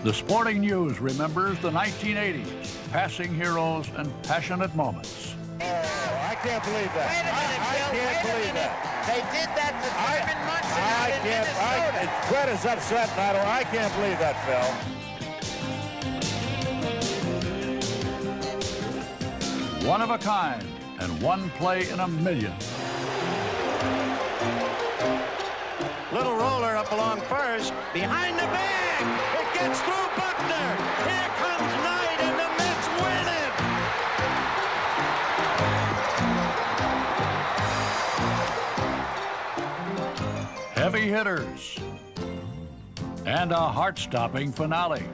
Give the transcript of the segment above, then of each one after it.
The Sporting News remembers the 1980s, passing heroes and passionate moments. Oh, I can't believe that. Wait a minute, I Bill, can't wait a believe minute. that. They did that to Thurman Munson out in Minnesota. Fred is upset, and I can't believe that, Phil. One of a kind and one play in a million. Little roller up along first. Behind the bag. It gets through Buckner. Here comes Knight, and the Mets win it. Heavy hitters. And a heart-stopping finale.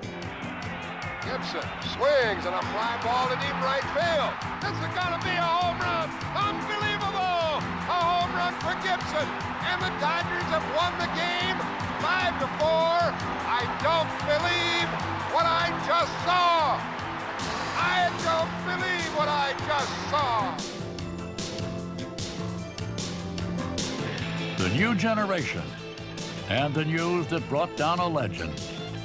Gibson swings and a fly ball to deep right field. This is going to be a home run. Unbelievable! A home run for Gibson. And the Dodgers have won the game 5-4. I don't believe what I just saw. I don't believe what I just saw. The new generation and the news that brought down a legend.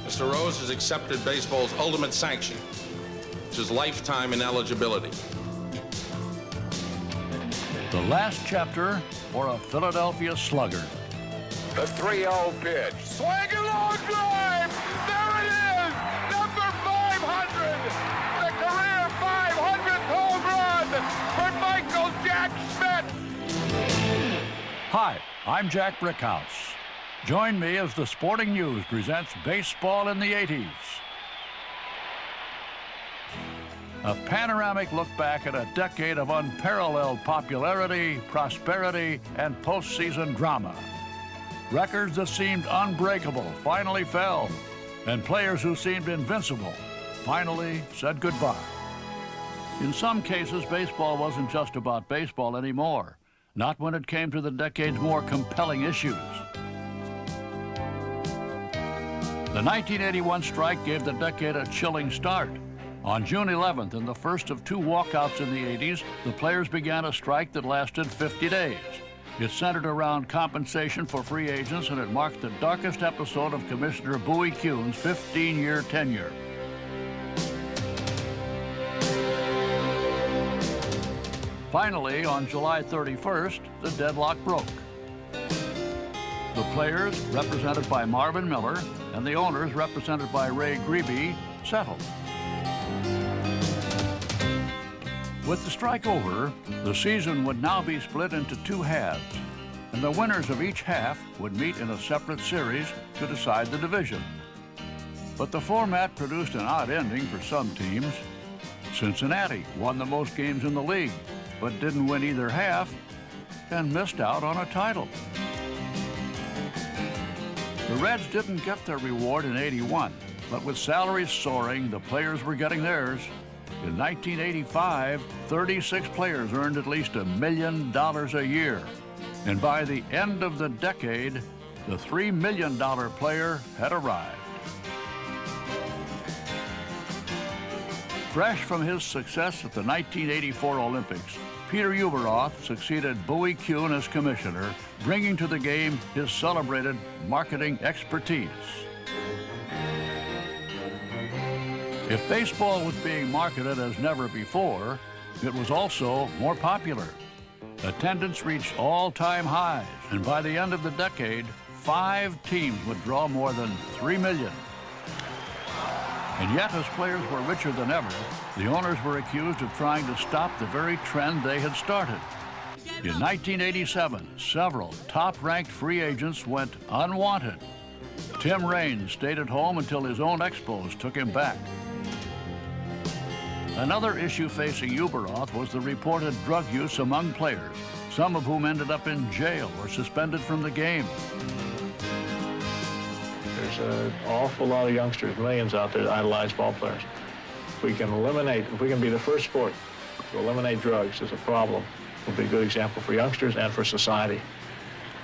Mr. Rose has accepted baseball's ultimate sanction, which is lifetime ineligibility. The last chapter for a Philadelphia slugger. The 3-0 pitch. Swing and long drive. There it is. Number 500. The career 500th home run for Michael Jack Schmidt. Hi, I'm Jack Brickhouse. Join me as the Sporting News presents Baseball in the 80s. A panoramic look back at a decade of unparalleled popularity, prosperity, and postseason drama. Records that seemed unbreakable finally fell, and players who seemed invincible finally said goodbye. In some cases, baseball wasn't just about baseball anymore, not when it came to the decade's more compelling issues. The 1981 strike gave the decade a chilling start. On June 11th, in the first of two walkouts in the 80s, the players began a strike that lasted 50 days. It centered around compensation for free agents, and it marked the darkest episode of Commissioner Bowie Kuhn's 15-year tenure. Finally, on July 31st, the deadlock broke. The players, represented by Marvin Miller, and the owners, represented by Ray Grebe, settled. With the strike over, the season would now be split into two halves, and the winners of each half would meet in a separate series to decide the division. But the format produced an odd ending for some teams. Cincinnati won the most games in the league, but didn't win either half and missed out on a title. The Reds didn't get their reward in '81, but with salaries soaring, the players were getting theirs. In 1985, 36 players earned at least $1 million a year. And by the end of the decade, the $3 million player had arrived. Fresh from his success at the 1984 Olympics, Peter Ueberroth succeeded Bowie Kuhn as commissioner, bringing to the game his celebrated marketing expertise. If baseball was being marketed as never before, it was also more popular. Attendance reached all-time highs, and by the end of the decade, 5 teams would draw more than 3 million. And yet, as players were richer than ever, the owners were accused of trying to stop the very trend they had started. In 1987, several top-ranked free agents went unwanted. Tim Raines stayed at home until his own Expos took him back. Another issue facing Ueberroth was the reported drug use among players, some of whom ended up in jail or suspended from the game. There's an awful lot of youngsters, millions out there that idolize ball players. If we can be the first sport to eliminate drugs as a problem, it'll be a good example for youngsters and for society.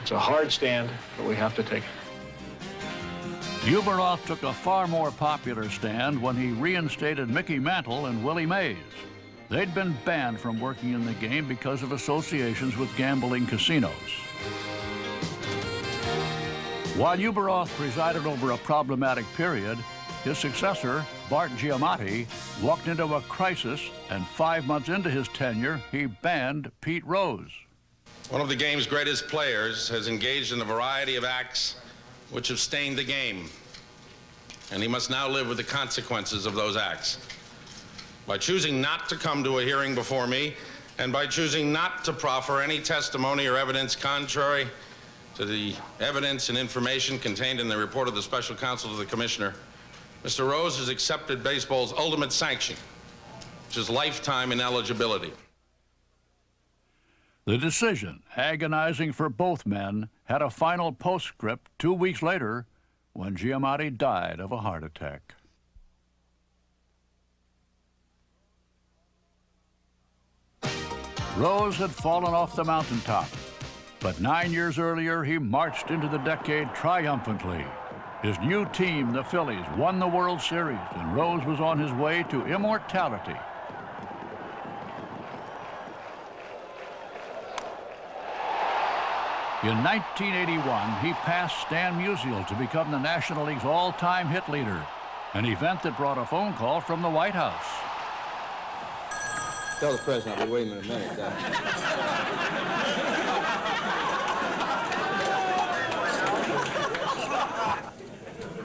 It's a hard stand, but we have to take it. Ueberroth took a far more popular stand when he reinstated Mickey Mantle and Willie Mays. They'd been banned from working in the game because of associations with gambling casinos. While Ueberroth presided over a problematic period, His successor, Bart Giamatti, walked into a crisis, and 5 months into his tenure, he banned Pete Rose. One of the game's greatest players has engaged in a variety of acts which have stained the game, and he must now live with the consequences of those acts. By choosing not to come to a hearing before me, and by choosing not to proffer any testimony or evidence contrary to the evidence and information contained in the report of the special counsel to the commissioner, Mr. Rose has accepted baseball's ultimate sanction, which is lifetime ineligibility. The decision, agonizing for both men, had a final postscript 2 weeks later when Giamatti died of a heart attack. Rose had fallen off the mountaintop, but 9 years earlier he marched into the decade triumphantly. His new team, the Phillies, won the World Series, and Rose was on his way to immortality. In 1981, he passed Stan Musial to become the National League's all-time hit leader, an event that brought a phone call from the White House. Tell the president I'll be waiting in a minute.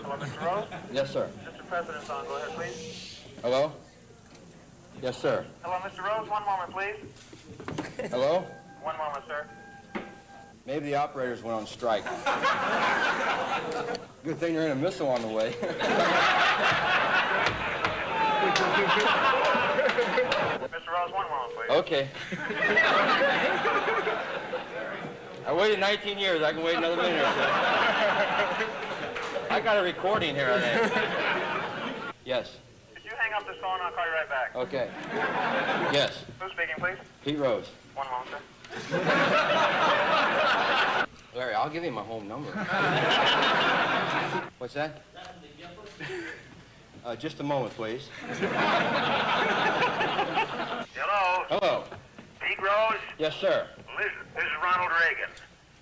Hello, Mr. Rose? Yes, sir. Mr. President's on. Go ahead, please. Hello? Yes, sir. Hello, Mr. Rose. One moment, please. Hello? One moment, sir. Maybe the operators went on strike. Good thing there ain't a missile on the way. Mr. Rose, one moment, please. Okay. I waited 19 years. I can wait another minute or so. I got a recording here, I think. Yes. If you hang up this phone, I'll call you right back. Okay. Yes. Who's speaking, please? Pete Rose. One moment, sir. Larry, I'll give you my home number. What's that? Just a moment, please. Hello? Hello. Pete Rose? Yes, sir. This is Ronald Reagan.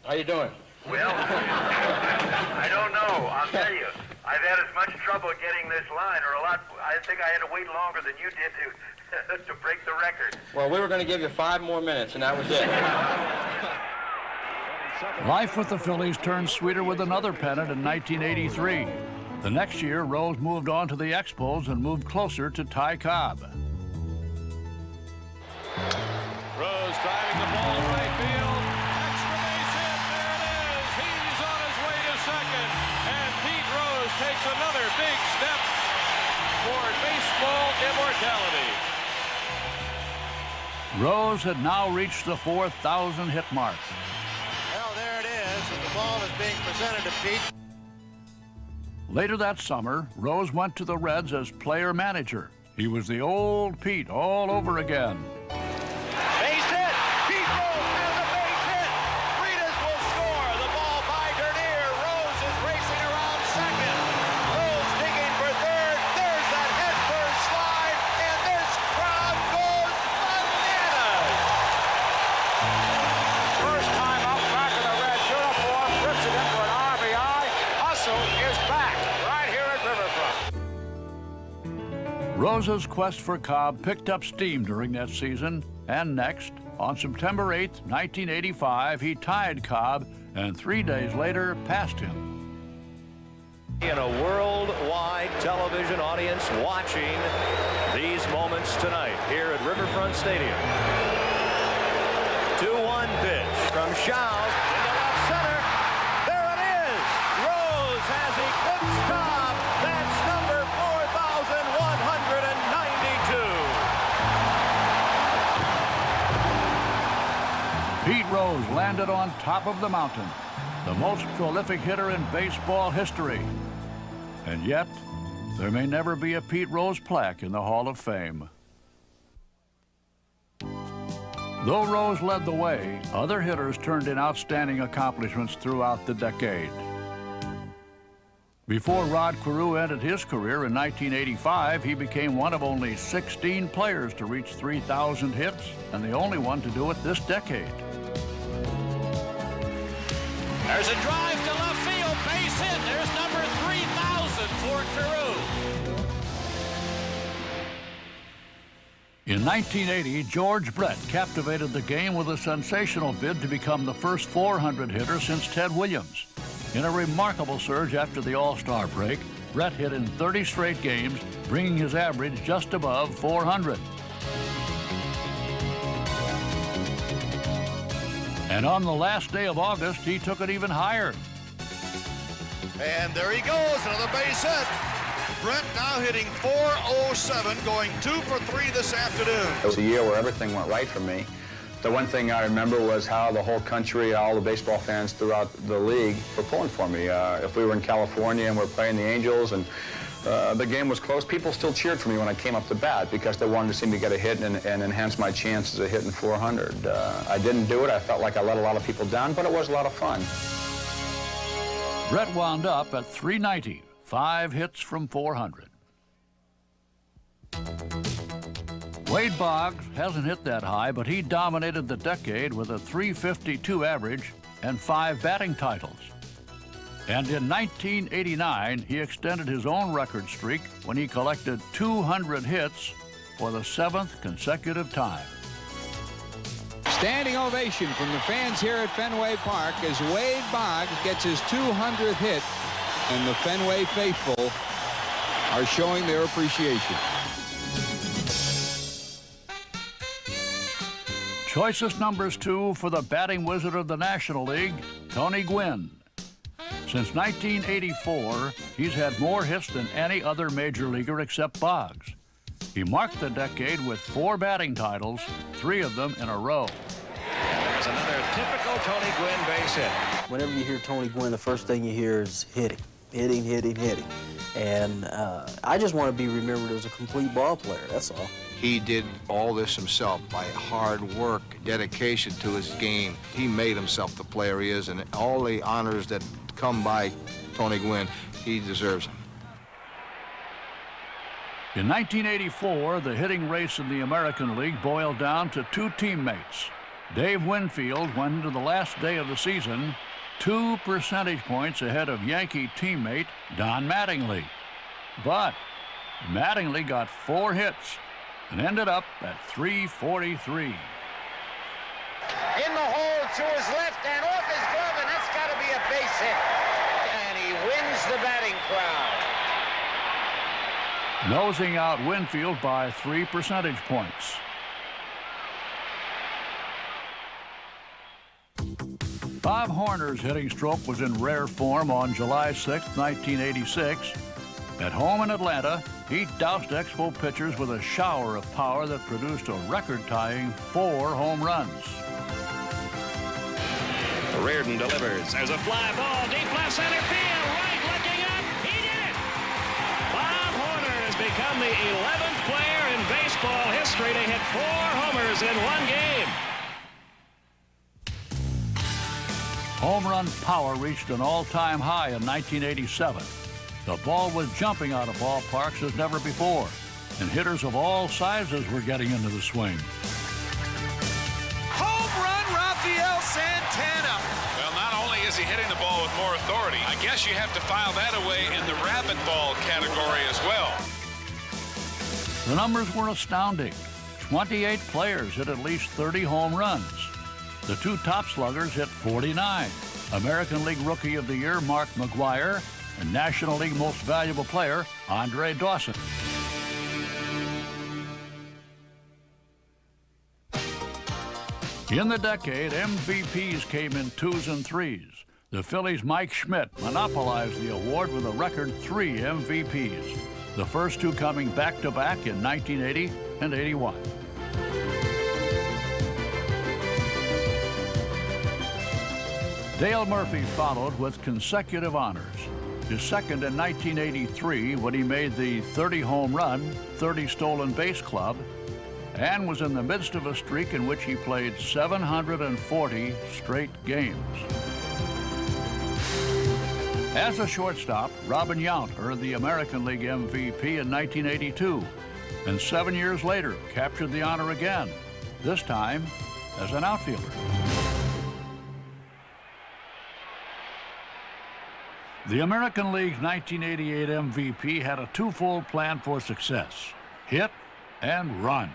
How you doing? Well, I don't know. I'll tell you. I've had as much trouble getting this line, or a lot. I think I had to wait longer than you did to break the record. Well, we were going to give you 5 more minutes, and that was it. Life with the Phillies turned sweeter with another pennant in 1983. The next year, Rose moved on to the Expos and moved closer to Ty Cobb. Rose driving the ball to right field. Extra base hit. There it is. He's on his way to second. And Pete Rose takes another big step toward baseball immortality. Rose had now reached the 4,000 hit mark. Well, there it is. And the ball is being presented to Pete. Later that summer, Rose went to the Reds as player-manager. He was the old Pete all over again. Base hit! Pete Rose has a base hit! Freitas will score! The ball by Dernier. Rose is racing around second. Rose digging for third. There's that head-first slide, and this crowd goes bananas! First time up back in the red uniform. Rips it in for an RBI. Hustle is back right here at Riverfront. Rose's quest for Cobb picked up steam during that season, and next, on September 8, 1985, he tied Cobb, and 3 days later passed him. In a worldwide television audience watching these moments tonight here at Riverfront Stadium. 2-1 pitch from Shaw into left center. There it is. Rose has eclipsed Cobb. That's number 4,192. Pete Rose landed on top of the mountain, the most prolific hitter in baseball history. And yet, there may never be a Pete Rose plaque in the Hall of Fame. Though Rose led the way, other hitters turned in outstanding accomplishments throughout the decade. Before Rod Carew ended his career in 1985, he became one of only 16 players to reach 3,000 hits, and the only one to do it this decade. There's a drive to left field, base hit. There's number 3,000 for Carew. In 1980, George Brett captivated the game with a sensational bid to become the first 400 hitter since Ted Williams. In a remarkable surge after the All-Star break, Brett hit in 30 straight games, bringing his average just above 400. And on the last day of August, he took it even higher. And there he goes, another base hit. Brett now hitting .407, going 2 for 3 this afternoon. It was a year where everything went right for me. The one thing I remember was how the whole country, all the baseball fans throughout the league were pulling for me. If we were in California and we're playing the Angels and the game was close, people still cheered for me when I came up to bat because they wanted to see me get a hit and enhance my chances of hitting 400. I didn't do it. I felt like I let a lot of people down, but it was a lot of fun. Brett wound up at 390, 5 hits from 400. Wade Boggs hasn't hit that high, but he dominated the decade with a .352 average and 5 batting titles. And in 1989, he extended his own record streak when he collected 200 hits for the 7th consecutive time. Standing ovation from the fans here at Fenway Park as Wade Boggs gets his 200th hit, and the Fenway faithful are showing their appreciation. Choicest numbers 2 for the batting wizard of the National League, Tony Gwynn. Since 1984, he's had more hits than any other major leaguer except Boggs. He marked the decade with 4 batting titles, 3 of them in a row. There's another typical Tony Gwynn base hit. Whenever you hear Tony Gwynn, the first thing you hear is hitting. And I just want to be remembered as a complete ball player, that's all. He did all this himself by hard work, dedication to his game. He made himself the player he is, and all the honors that come by Tony Gwynn, he deserves them. In 1984, the hitting race in the American League boiled down to 2 teammates. Dave Winfield went into the last day of the season 2 percentage points ahead of Yankee teammate Don Mattingly. But Mattingly got 4 hits and ended up at .343. In the hole to his left and off his glove, and that's got to be a base hit. And he wins the batting crowd. Nosing out Winfield by 3 percentage points. Bob Horner's hitting stroke was in rare form on July 6, 1986. At home in Atlanta, he doused Expo pitchers with a shower of power that produced a record-tying 4 home runs. Reardon delivers. There's a fly ball, deep left center field. Right looking up. He did it! Bob Horner has become the 11th player in baseball history to hit 4 homers in one game. Home run power reached an all-time high in 1987. The ball was jumping out of ballparks as never before, and hitters of all sizes were getting into the swing. Home run, Rafael Santana. Well, not only is he hitting the ball with more authority, I guess you have to file that away in the rabbit ball category as well. The numbers were astounding. 28 players hit at least 30 home runs. The 2 top sluggers hit 49. American League Rookie of the Year Mark McGwire and National League Most Valuable Player Andre Dawson. In the decade, MVPs came in 2s and 3s. The Phillies' Mike Schmidt monopolized the award with a record 3 MVPs, the first 2 coming back-to-back in 1980 and 81. Dale Murphy followed with consecutive honors. His second in 1983 when he made the 30 home run, 30 stolen base club, and was in the midst of a streak in which he played 740 straight games. As a shortstop, Robin Yount earned the American League MVP in 1982, and 7 years later captured the honor again, this time as an outfielder. The American League's 1988 MVP had a 2-fold plan for success: hit and run.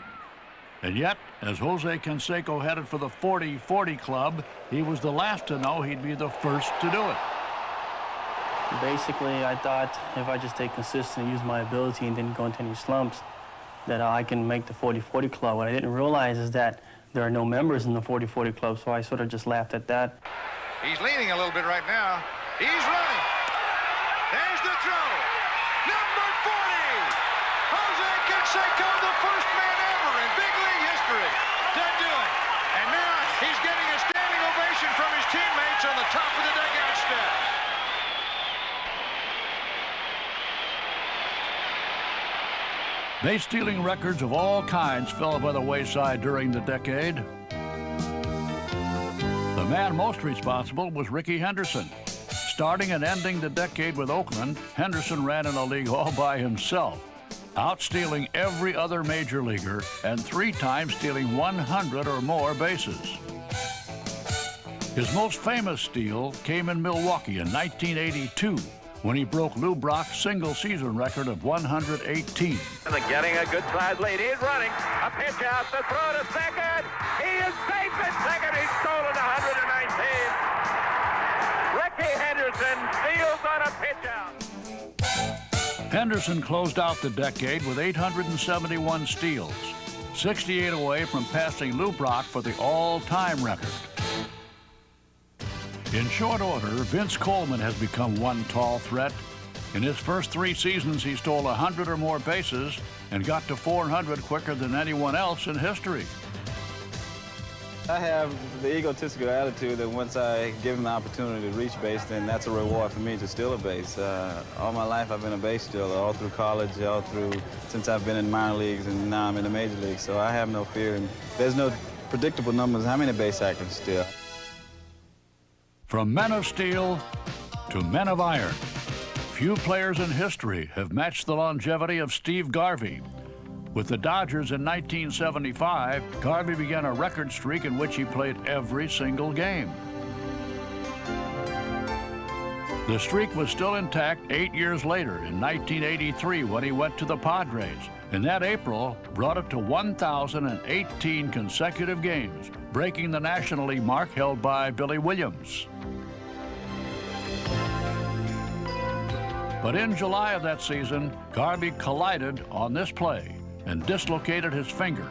And yet, as Jose Canseco headed for the 40-40 club, he was the last to know he'd be the first to do it. Basically, I thought if I just stay consistent and use my ability and didn't go into any slumps, that I can make the 40-40 club. What I didn't realize is that there are no members in the 40-40 club, so I sort of just laughed at that. He's leaning a little bit right now. He's running. There's the throw. Number 40. Jose Canseco, the first man ever in big league history to do it. And now he's getting a standing ovation from his teammates on the top of the dugout step. Base stealing records of all kinds fell by the wayside during the decade. The man most responsible was Rickey Henderson. Starting and ending the decade with Oakland, Henderson ran in the league all by himself, out-stealing every other major leaguer and 3 times stealing 100 or more bases. His most famous steal came in Milwaukee in 1982, when he broke Lou Brock's single-season record of 118. Getting a good size lead. He's running. A pitch out. The throw to second. He is safe at second. He's stolen 119. Rickey Henderson steals on a pitch out. Henderson closed out the decade with 871 steals, 68 away from passing Lou Brock for the all-time record. In short order, Vince Coleman has become one tall threat. In his first 3 seasons, he stole 100 or more bases and got to 400 quicker than anyone else in history. I have the egotistical attitude that once I give him the opportunity to reach base, then that's a reward for me to steal a base. All my life I've been a base stealer, all through college, all through since I've been in minor leagues, and now I'm in the major leagues, so I have no fear. And there's no predictable numbers how many bases I can steal. From men of steel to men of iron, few players in history have matched the longevity of Steve Garvey. With the Dodgers in 1975, Garvey began a record streak in which he played every single game. The streak was still intact 8 years later in 1983 when he went to the Padres, and that April brought it to 1,018 consecutive games, breaking the National League mark held by Billy Williams. But in July of that season, Garvey collided on this play and dislocated his finger,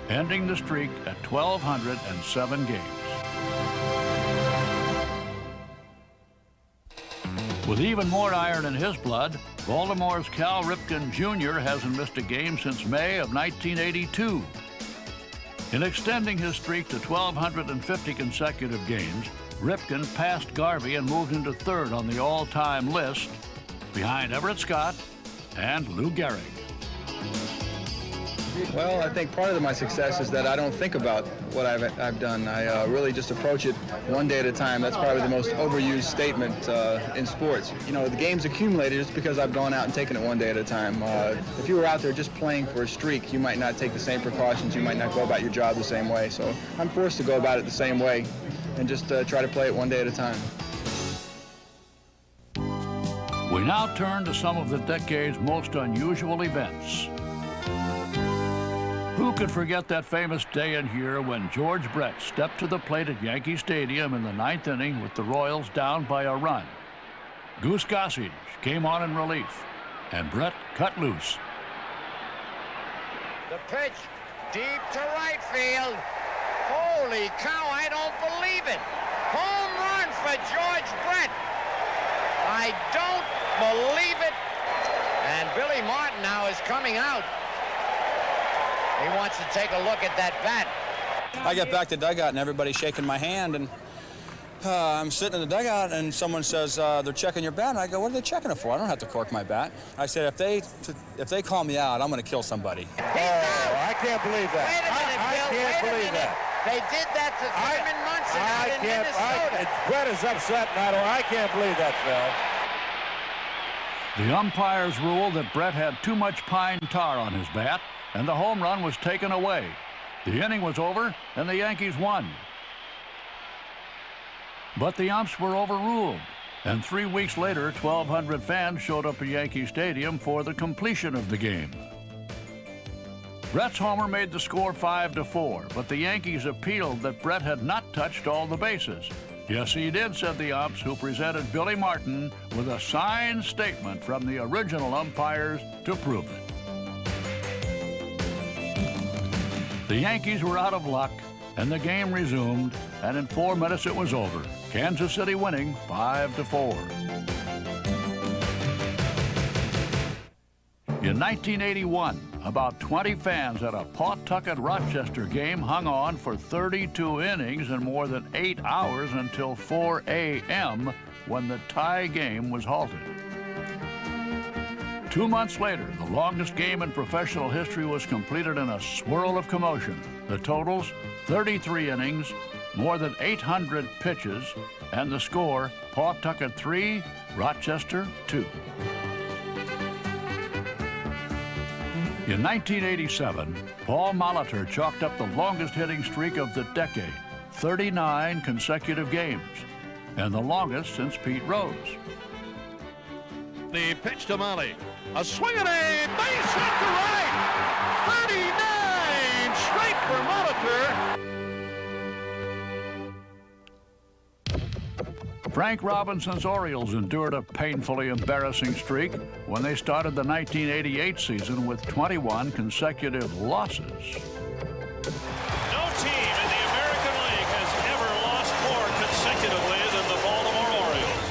ending the streak at 1,207 games. With even more iron in his blood, Baltimore's Cal Ripken Jr. hasn't missed a game since May of 1982. In extending his streak to 1,250 consecutive games, Ripken passed Garvey and moved into 3rd on the all-time list, behind Everett Scott and Lou Gehrig. Well, I think part of my success is that I don't think about what I've done. I really just approach it one day at a time. That's probably the most overused statement in sports. You know, the game's accumulated just because I've gone out and taken it one day at a time. If you were out there just playing for a streak, you might not take the same precautions. You might not go about your job the same way. So I'm forced to go about it the same way and just try to play it one day at a time. We now turn to some of the decade's most unusual events. Who could forget that famous day in here when George Brett stepped to the plate at Yankee Stadium in the 9th inning with the Royals down by a run? Goose Gossage came on in relief, and Brett cut loose. The pitch deep to right field. Holy cow, I don't believe it. Home run for George Brett. I don't believe it. And Billy Martin now is coming out. He wants to take a look at that bat. I get back to the dugout and everybody's shaking my hand, and I'm sitting in the dugout and someone says they're checking your bat, and I go, what are they checking it for? I don't have to cork my bat. I said, if they call me out, I'm going to kill somebody. Oh, I can't believe that. Wait a minute, I Bill. can't believe that. They did that to Thurman Munson out in Minnesota. Brett is upset, and I can't believe that, Phil. The umpires ruled that Brett had too much pine tar on his bat, and the home run was taken away. The inning was over, and the Yankees won. But the umps were overruled, and 3 weeks later, 1,200 fans showed up at Yankee Stadium for the completion of the game. Brett's homer made the score 5-4, but the Yankees appealed that Brett had not touched all the bases. Yes, he did, said the umps, who presented Billy Martin with a signed statement from the original umpires to prove it. The Yankees were out of luck, and the game resumed, and in 4 minutes it was over. Kansas City winning 5-4. In 1981, about 20 fans at a Pawtucket-Rochester game hung on for 32 innings and more than 8 hours until 4 a.m. when the tie game was halted. 2 months later, the longest game in professional history was completed in a swirl of commotion. The totals, 33 innings, more than 800 pitches, and the score, Pawtucket 3, Rochester 2. In 1987, Paul Molitor chalked up the longest hitting streak of the decade, 39 consecutive games, and the longest since Pete Rose. The pitch to Molly. A swing and a base hit to right. 39 straight for Molitor. Frank Robinson's Orioles endured a painfully embarrassing streak when they started the 1988 season with 21 consecutive losses. No team in the American League has ever lost more consecutively than the Baltimore Orioles.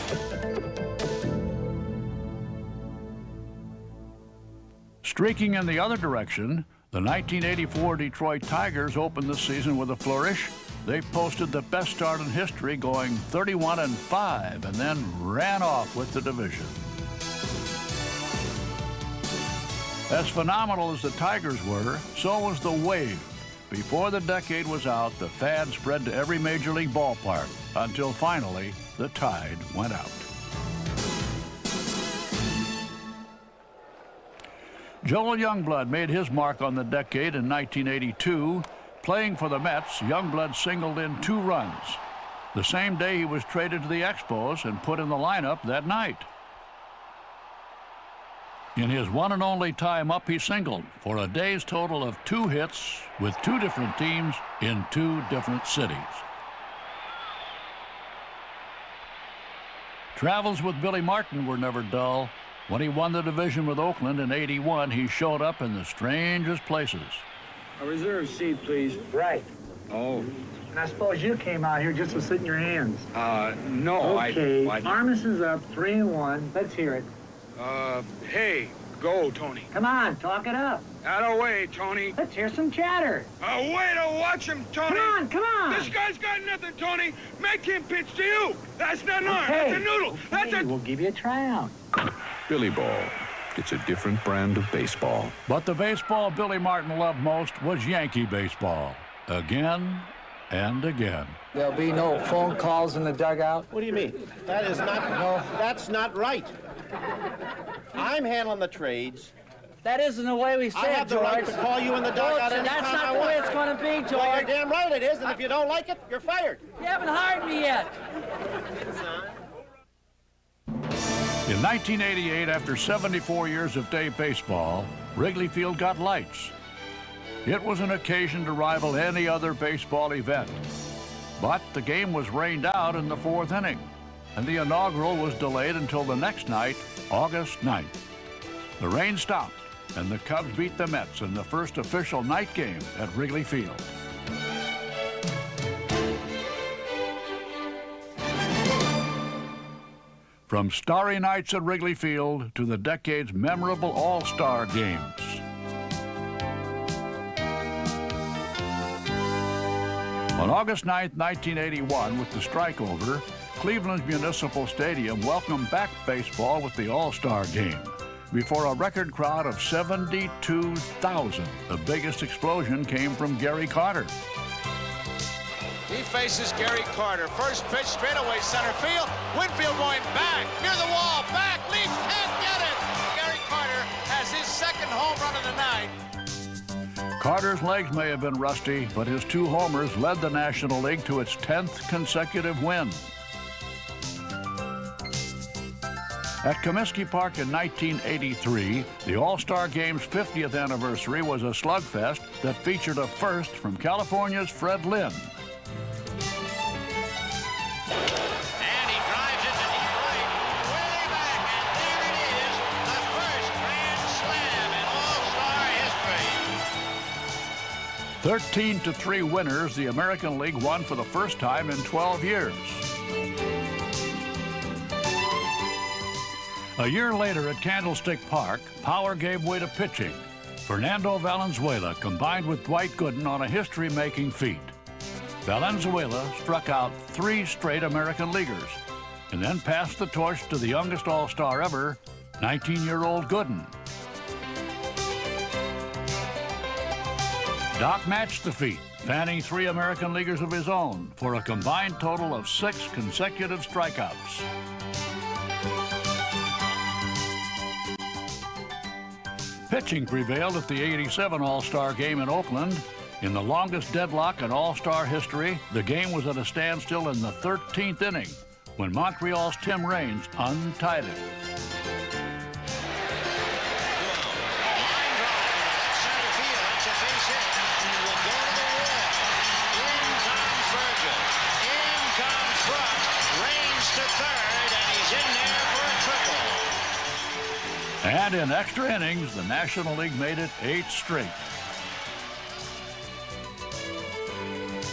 Streaking in the other direction, the 1984 Detroit Tigers opened the season with a flourish. They posted the best start in history, going 31-5, and then ran off with the division. As phenomenal as the Tigers were, so was the wave. Before the decade was out, the fad spread to every major league ballpark, until finally the tide went out. Joel Youngblood made his mark on the decade in 1982. Playing for the Mets, Youngblood singled in 2 runs. The same day he was traded to the Expos and put in the lineup that night. In his one and only time up, he singled for a day's total of 2 hits with 2 different teams in 2 different cities. Travels with Billy Martin were never dull. When he won the division with Oakland in '81, he showed up in the strangest places. A reserve seat, please. Right. Oh. And I suppose you came out here just to sit in your hands. No, okay. Armison's up 3-1. Let's hear it. Hey, go, Tony. Come on, talk it up. Out of the way, Tony. Let's hear some chatter. Way to watch him, Tony. Come on. This guy's got nothing, Tony. Make him pitch to you. That's not an arm. That's a noodle. That's a... We'll give you a tryout. Billy Ball. It's a different brand of baseball. But the baseball Billy Martin loved most was Yankee baseball. Again and again. There'll be no phone calls in the dugout? What do you mean? That is not, no, that's not right. I'm handling the trades. That isn't the way we say I have it, the right George. to call you in the dugout anytime That's not I the want. way it's going to be, George. Well, you're damn right it is, and if you don't like it, you're fired. You haven't hired me yet. In 1988, after 74 years of day baseball, Wrigley Field got lights. It was an occasion to rival any other baseball event. But the game was rained out in the 4th inning, and the inaugural was delayed until the next night, August 9th. The rain stopped, and the Cubs beat the Mets in the first official night game at Wrigley Field. From starry nights at Wrigley Field to the decade's memorable All-Star games. On August 9, 1981, with the strike over, Cleveland's Municipal Stadium welcomed back baseball with the All-Star game. Before a record crowd of 72,000, the biggest explosion came from Gary Carter. He faces Gary Carter. First pitch straight away center field. Winfield going back, near the wall, back, leaps, can't get it. Gary Carter has his 2nd home run of the night. Carter's legs may have been rusty, but his 2 homers led the National League to its 10th consecutive win. At Comiskey Park in 1983, the All-Star Game's 50th anniversary was a slugfest that featured a first from California's Fred Lynn. And he drives it to deep right, way back, and there it is, the first grand slam in All-Star history. 13-3 winners, the American League won for the first time in 12 years. A year later at Candlestick Park, power gave way to pitching. Fernando Valenzuela combined with Dwight Gooden on a history-making feat. Valenzuela struck out 3 straight American leaguers and then passed the torch to the youngest All-Star ever, 19-year-old Gooden. Doc matched the feat, fanning 3 American leaguers of his own for a combined total of 6 consecutive strikeouts. Pitching prevailed at the 87 All-Star Game in Oakland. In the longest deadlock in All-Star history, the game was at a standstill in the 13th inning when Montreal's Tim Raines untied it. And in extra innings, the National League made it 8 straight.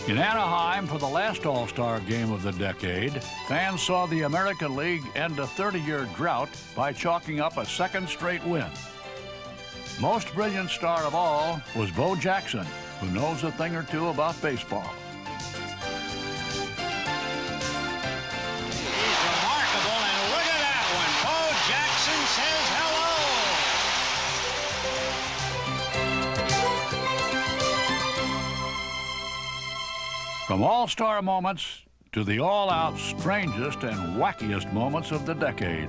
In Anaheim, for the last All-Star Game of the decade, fans saw the American League end a 30-year drought by chalking up a second straight win. Most brilliant star of all was Bo Jackson, who knows a thing or two about baseball. He's remarkable, and look at that one. Bo Jackson says hello. From all-star moments to the all-out strangest and wackiest moments of the decade.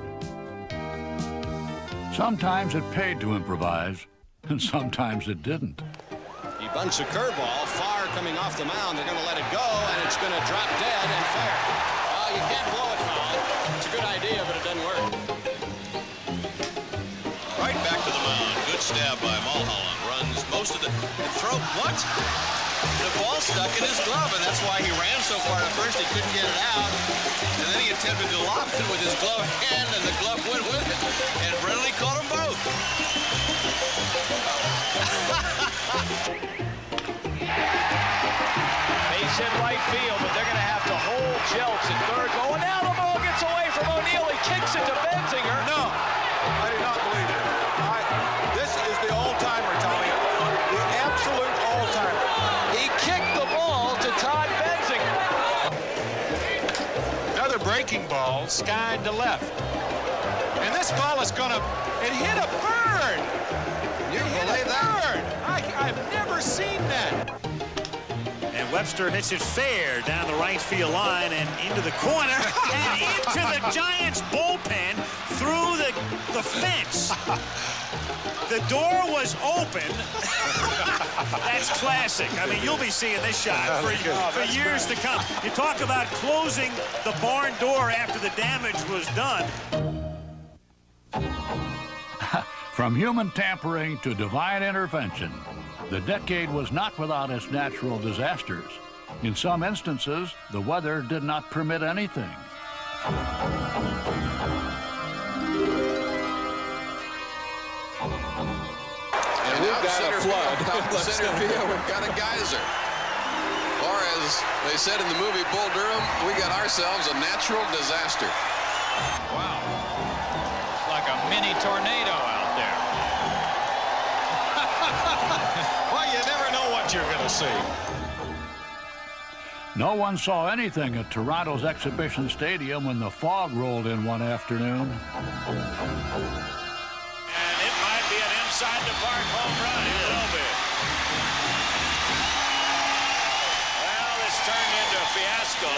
Sometimes it paid to improvise, and sometimes it didn't. He bunts a curveball, far coming off the mound. They're going to let it go, and it's going to drop dead and fair. You can't blow it foul. It's a good idea, but it doesn't work. Right back to the mound. Good stab by Mulholland. Runs most of the throw. What? The ball stuck in his glove, and that's why he ran so far at first. He couldn't get it out, and then he attempted to lob it with his glove hand, and the glove went with it, and Brennan caught them both. Base hit right field, but they're going to have to hold Jelks at third. Oh, and now the ball gets away from O'Neill. He kicks it to Benzinger. No, I do not believe it. This is the all-timer, Tommy. The absolute all-timer. He kicked the ball to Todd Benzinger. Another breaking ball, skied to left. And this ball is going to, it hit a bird. You believe that? I've never seen that. And Webster hits it fair down the right field line and into the corner and into the Giants bullpen through the fence. The door was open. That's classic. I mean, you'll be seeing this shot for years to come. You talk about closing the barn door after the damage was done. From human tampering to divine intervention, the decade was not without its natural disasters. In some instances, the weather did not permit anything. And we've got a flood. Center field, we've got a geyser. Or as they said in the movie Bull Durham, we got ourselves a natural disaster. Wow. It's like a mini tornado out there. Well, you never know what you're going to see. No one saw anything at Toronto's Exhibition Stadium when the fog rolled in one afternoon. And it might be an inside the park home run. It will be. Well, it's turned into a fiasco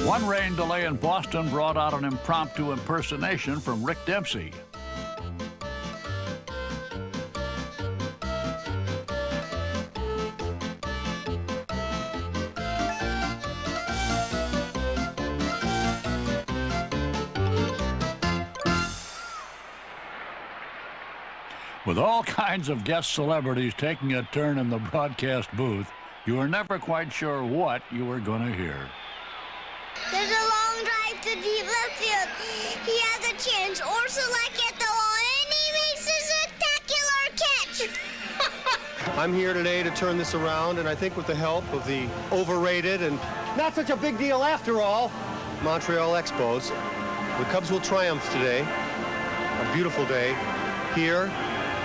now. One rain delay in Boston brought out an impromptu impersonation from Rick Dempsey. With all kinds of guest celebrities taking a turn in the broadcast booth, you were never quite sure what you were going to hear. There's a long drive to deep left field. He has a chance. Ursula get the ball, and he makes a spectacular catch. I'm here today to turn this around, and I think with the help of the overrated and not such a big deal after all, Montreal Expos, the Cubs will triumph today. A beautiful day here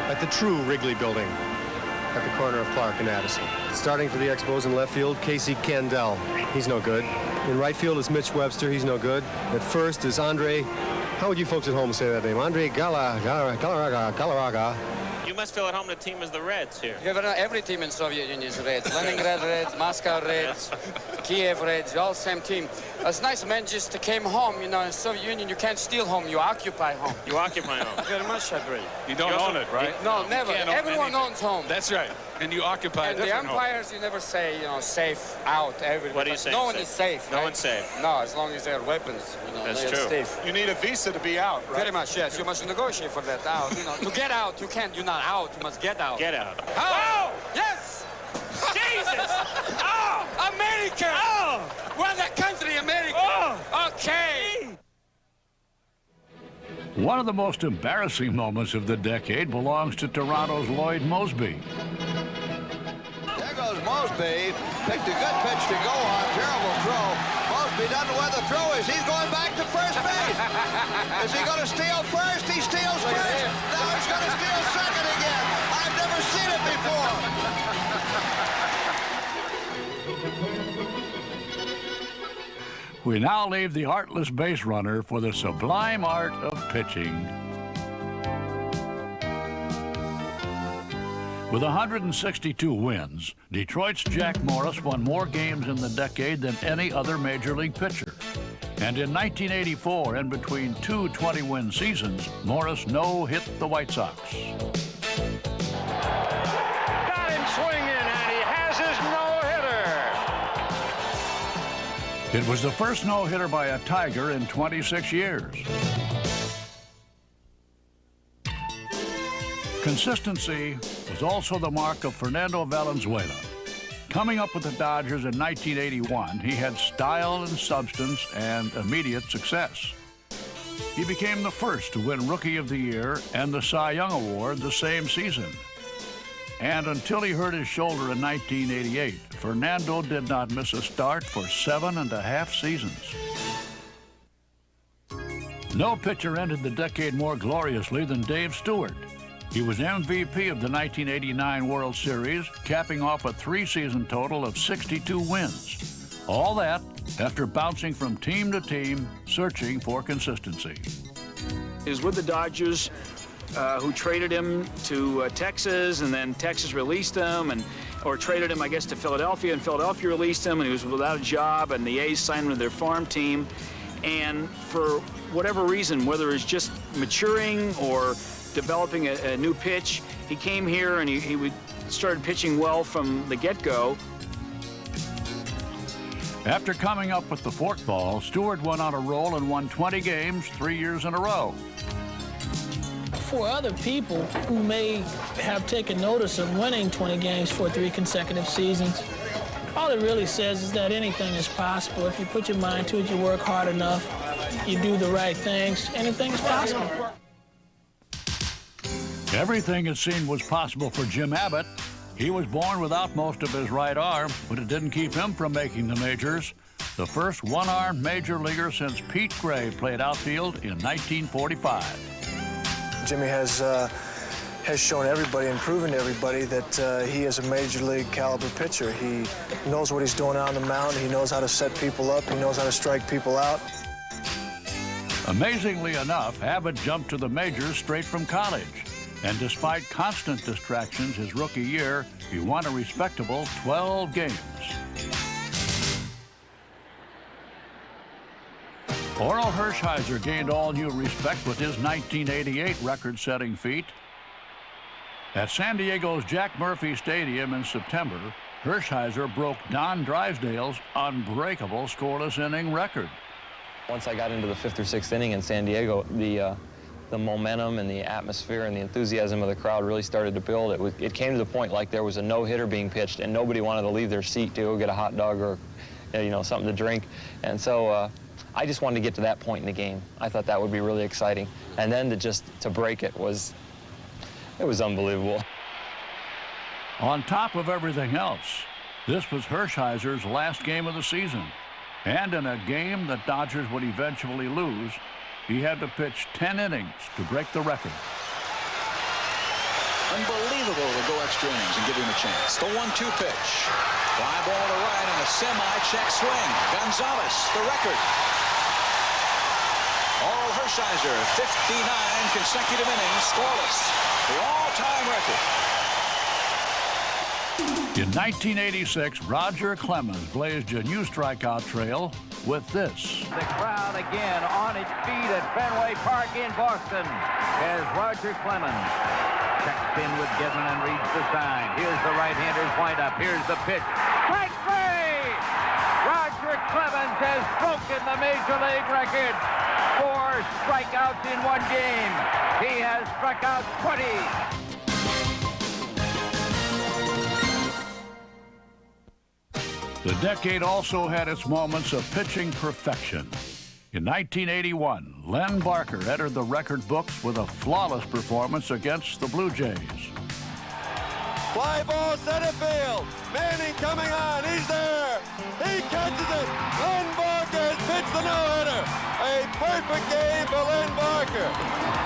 at the true Wrigley Building at the corner of Clark and Addison. Starting for the Expos in left field, Casey Kendall. He's no good. In right field is Mitch Webster. He's no good. At first is Andre, how would you folks at home say that name? Andre Galarraga. You must feel at home the team is the Reds here. Every team in Soviet Union is Reds. Leningrad Reds, Moscow Reds, Kiev Reds, all same team. It's nice, man, just came home. You know, in Soviet Union, you can't steal home, you occupy home. You occupy home. Very much, I agree. You don't own it, right? No, never. Everyone owns home. That's right. And you occupy and a different the umpires, you never say, you know, safe out. What do you say? No one is safe. No right? one's safe. No, as long as they have weapons. You know, that's they're true. safe. You need a visa to be out, right? Very much, yes. You must negotiate for that out. You know, to get out, you can't. You're not out. You must get out. Get out. Oh! Yes! Jesus! Oh! America! Oh! We're the country, America! Oh! Okay! One of the most embarrassing moments of the decade belongs to Toronto's Lloyd Moseby. There goes Moseby. Picked a good pitch to go on. Terrible throw. Moseby doesn't know where the throw is. He's going back to first base. Is he going to steal first? He steals first. Now he's going to steal second again. I've never seen it before. We now leave the artless base runner for the sublime art of pitching. With 162 wins, Detroit's Jack Morris won more games in the decade than any other major league pitcher. And in 1984, in between two 20-win seasons, Morris no-hit the White Sox. Got him swinging, and he has his no-hitter. It was the first no-hitter by a Tiger in 26 years. Consistency was also the mark of Fernando Valenzuela. Coming up with the Dodgers in 1981, he had style and substance and immediate success. He became the first to win Rookie of the Year and the Cy Young Award the same season. And until he hurt his shoulder in 1988, Fernando did not miss a start for 7.5 seasons. No pitcher ended the decade more gloriously than Dave Stewart. He was MVP of the 1989 World Series, capping off a 3-season total of 62 wins. All that after bouncing from team to team, searching for consistency. He was with the Dodgers, who traded him to Texas, and then Texas released him, or traded him, I guess, to Philadelphia, and Philadelphia released him, and he was without a job, and the A's signed him to their farm team. And for whatever reason, whether it's just maturing or developing a new pitch, he came here and he started pitching well from the get-go. After coming up with the forkball, Stewart went on a roll and won 20 games 3 years in a row. For other people who may have taken notice of winning 20 games for 3 consecutive seasons, all it really says is that anything is possible. If you put your mind to it, you work hard enough, you do the right things, anything is possible. Everything it seemed was possible for Jim Abbott. He was born without most of his right arm, but it didn't keep him from making the majors. The first one-armed major leaguer since Pete Gray played outfield in 1945. Jimmy has shown everybody and proven to everybody that he is a major league caliber pitcher. He knows what he's doing on the mound. He knows how to set people up. He knows how to strike people out. Amazingly enough, Abbott jumped to the majors straight from college. And despite constant distractions his rookie year, he won a respectable 12 games. Orel Hershiser gained all new respect with his 1988 record-setting feat. At San Diego's Jack Murphy Stadium in September, Hershiser broke Don Drysdale's unbreakable scoreless inning record. Once I got into the 5th or 6th inning in San Diego, the the momentum and the atmosphere and the enthusiasm of the crowd really started to build. It came to the point like there was a no-hitter being pitched and nobody wanted to leave their seat to go get a hot dog or, you know, something to drink. And so I just wanted to get to that point in the game. I thought that would be really exciting. And then to break it was unbelievable. On top of everything else, this was Hershiser's last game of the season. And in a game the Dodgers would eventually lose, he had to pitch 10 innings to break the record. Unbelievable to go extra innings and give him a chance. The 1-2 pitch. Fly ball to right and a semi-check swing. Gonzalez, the record. Oral Hershiser, 59 consecutive innings, scoreless. The all-time record. In 1986, Roger Clemens blazed a new strikeout trail with this. The crowd again on its feet at Fenway Park in Boston as Roger Clemens checks in with Gidman and reads the sign. Here's the right-hander's windup. Here's the pitch. Strike three! Roger Clemens has broken the Major League record. 4 strikeouts in one game. He has struck out 20. The decade also had its moments of pitching perfection. In 1981, Len Barker entered the record books with a flawless performance against the Blue Jays. Fly ball center field. Manning coming on. He's there. He catches it. Len Barker has pitched the no-hitter. A perfect game for Len Barker.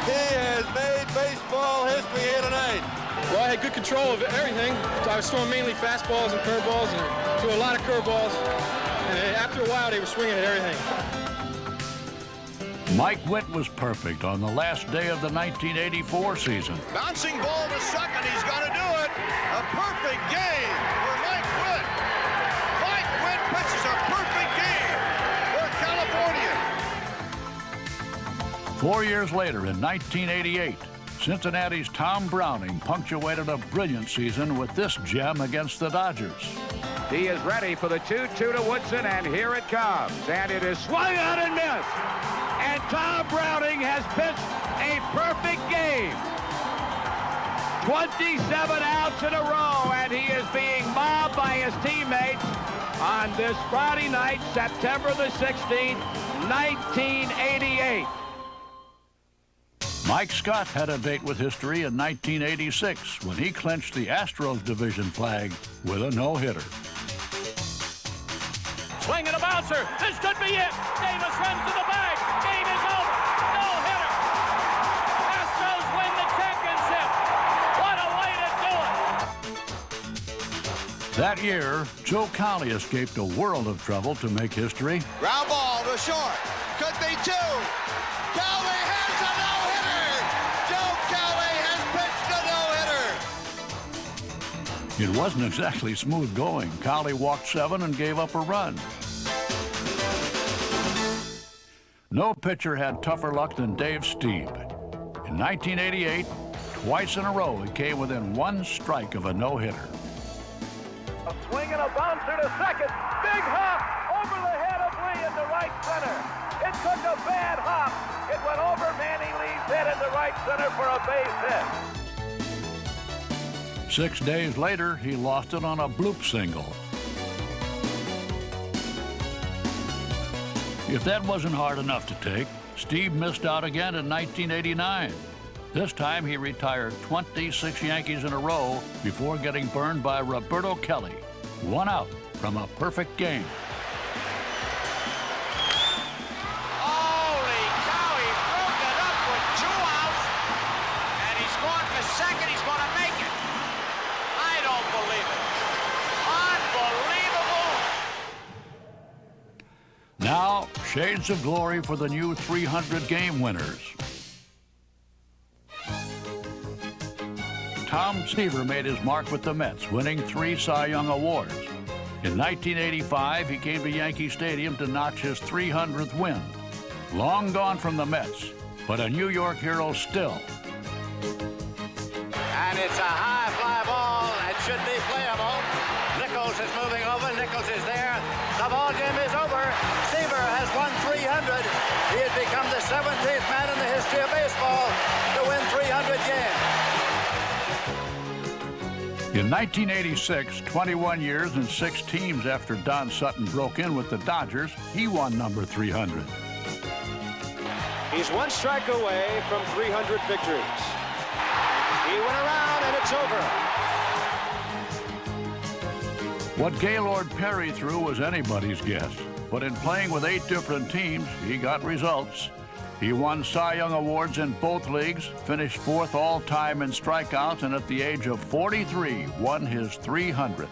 He has made baseball history here tonight. Well, I had good control of everything. I was throwing mainly fastballs and curveballs and threw a lot of curveballs. And after a while, they were swinging at everything. Mike Witt was perfect on the last day of the 1984 season. Bouncing ball to second. He's going to do it. A perfect game for Mike Witt. Mike Witt pitches a perfect game for California. 4 years later, in 1988, Cincinnati's Tom Browning punctuated a brilliant season with this gem against the Dodgers. He is ready for the 2-2 to Woodson, and here it comes. And it is swung out and missed. And Tom Browning has pitched a perfect game. 27 outs in a row, and he is being mobbed by his teammates on this Friday night, September the 16th, 1988. Mike Scott had a date with history in 1986 when he clinched the Astros division flag with a no-hitter. Swing and a bouncer. This could be it. Davis runs to the bag. Game is over. No-hitter. Astros win the championship. What a way to do it. That year, Joe Cowley escaped a world of trouble to make history. Ground ball to short. Could be 2. Cowley has a no-hitter. Joe Cowley has pitched a no-hitter. It wasn't exactly smooth going. Cowley walked 7 and gave up a run. No pitcher had tougher luck than Dave Stieb. In 1988, twice in a row, he came within 1 strike of a no-hitter. A swing and a bouncer to second. Big hop over the head of Lee into right center. It took a bad hop. It went over Manny Lee's head into right center for a base hit. 6 days later, he lost it on a bloop single. If that wasn't hard enough to take, Steve missed out again in 1989. This time, he retired 26 Yankees in a row before getting burned by Roberto Kelly. 1 out from a perfect game. Holy cow, he broke it up with 2 outs, and he's going for second. He's going to make it. I don't believe it. Unbelievable. Now, shades of glory for the new 300-game winners. Tom Seaver made his mark with the Mets, winning 3 Cy Young Awards. In 1985, he came to Yankee Stadium to notch his 300th win. Long gone from the Mets, but a New York hero still. And it's a high fly ball. It should be playable. Nichols is moving over. Nichols is there. The ball game is over. Seaver has won 300. He has become the 17th man in the history history of baseball to win 300 games. In 1986, 21 years and 6 teams after Don Sutton broke in with the Dodgers, he won number 300. He's one strike away from 300 victories. He went around and it's over. What Gaylord Perry threw was anybody's guess, but in playing with 8 different teams, he got results. He won Cy Young awards in both leagues, finished 4th all-time in strikeouts, and at the age of 43, won his 300th.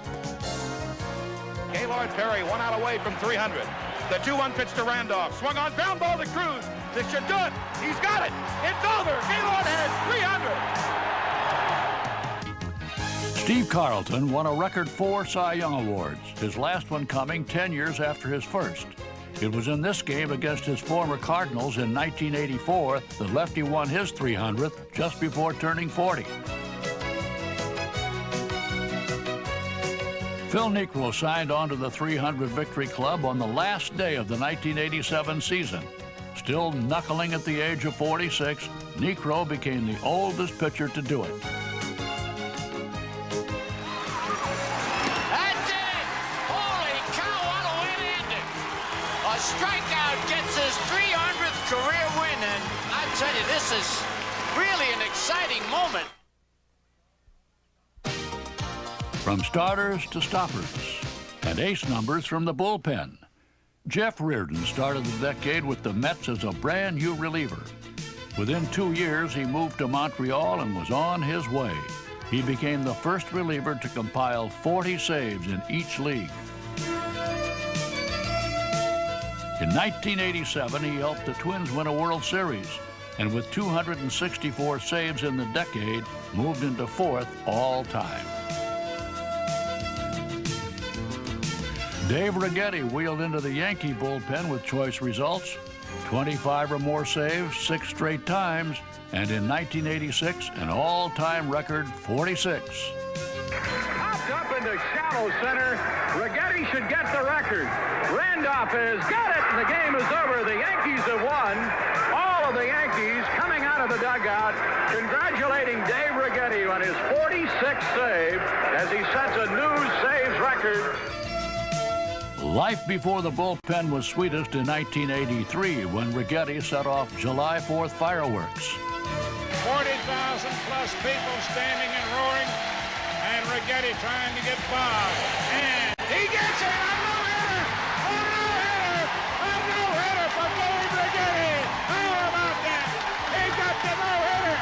Gaylord Perry 1 out away from 300. The 2-1 pitch to Randolph. Swung on, ground ball to Cruz. This should do it. He's got it. It's over. Gaylord has 300. Steve Carlton won a record 4 Cy Young awards, his last one coming 10 years after his first. It was in this game against his former Cardinals in 1984 that Lefty won his 300th just before turning 40. Phil Niekro signed on to the 300 Victory Club on the last day of the 1987 season. Still knuckling at the age of 46, Niekro became the oldest pitcher to do it. That's it! Holy cow, what a win ending! A strikeout gets his 300th career win, and I tell you, this is really an exciting moment. From starters to stoppers, and ace numbers from the bullpen. Jeff Reardon started the decade with the Mets as a brand new reliever. Within 2 years, he moved to Montreal and was on his way. He became the first reliever to compile 40 saves in each league. In 1987, he helped the Twins win a World Series, and with 264 saves in the decade, moved into 4th all-time. Dave Righetti wheeled into the Yankee bullpen with choice results, 25 or more saves 6 straight times, and in 1986, an all-time record 46. Popped up into shallow center. Righetti should get the record. Randolph has got it, and the game is over. The Yankees have won. All of the Yankees coming out of the dugout, congratulating Dave Righetti on his 46th save as he sets a new saves record. Life before the bullpen was sweetest in 1983 when Righetti set off July 4th fireworks. 40,000 plus people standing and roaring, and Righetti trying to get Bob. And he gets it! A no-hitter! A no-hitter! A no-hitter for Dave Righetti! How about that? He got the no-hitter!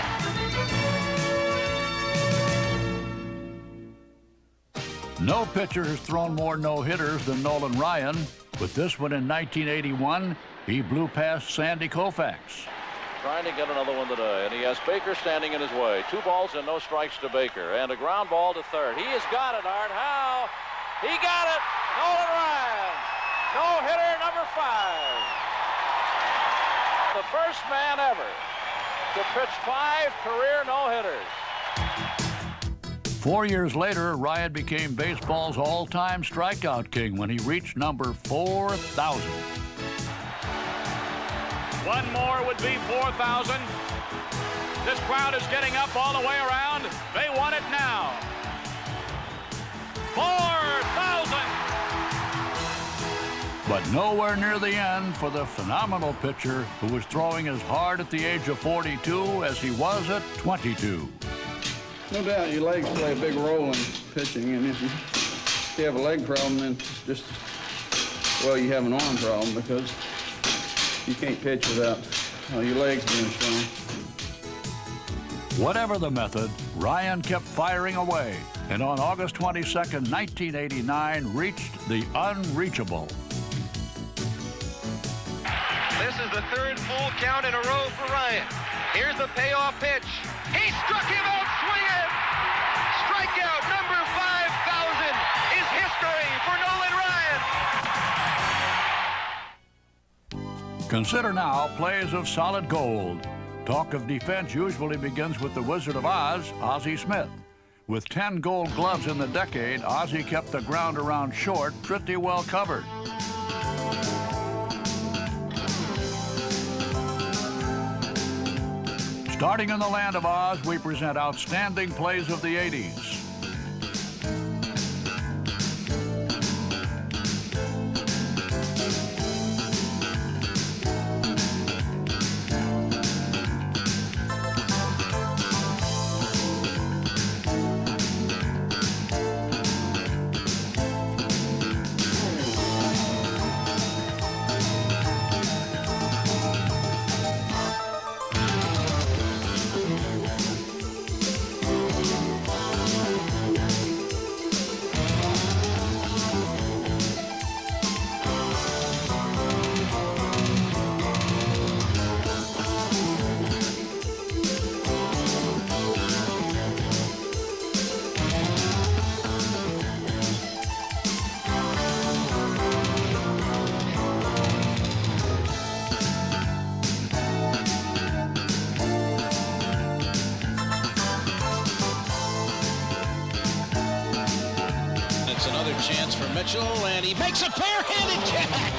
No pitcher has thrown more no-hitters than Nolan Ryan. With this one in 1981, he blew past Sandy Koufax. Trying to get another one today, and he has Baker standing in his way. 2 balls and no strikes to Baker, and a ground ball to third. He has got it, Art. How? He got it! Nolan Ryan! No-hitter number 5. The first man ever to pitch 5 career no-hitters. 4 years later, Ryan became baseball's all-time strikeout king when he reached number 4,000. One more would be 4,000. This crowd is getting up all the way around. They want it now. 4,000! But nowhere near the end for the phenomenal pitcher who was throwing as hard at the age of 42 as he was at 22. No doubt your legs play a big role in pitching, and if you have a leg problem, then just, well, you have an arm problem because you can't pitch without your legs being strong. Whatever the method, Ryan kept firing away, and on August 22nd, 1989, reached the unreachable. This is the 3rd full count in a row for Ryan. Here's the payoff pitch. He struck him out swinging. Strikeout number 5,000 is history for Nolan Ryan. Consider now plays of solid gold. Talk of defense usually begins with the Wizard of Oz, Ozzie Smith. With 10 gold gloves in the decade, Ozzie kept the ground around short pretty well covered. Starting in the land of Oz, we present outstanding plays of the 80s. It's another chance for Mitchell, and he makes a bare-handed catch.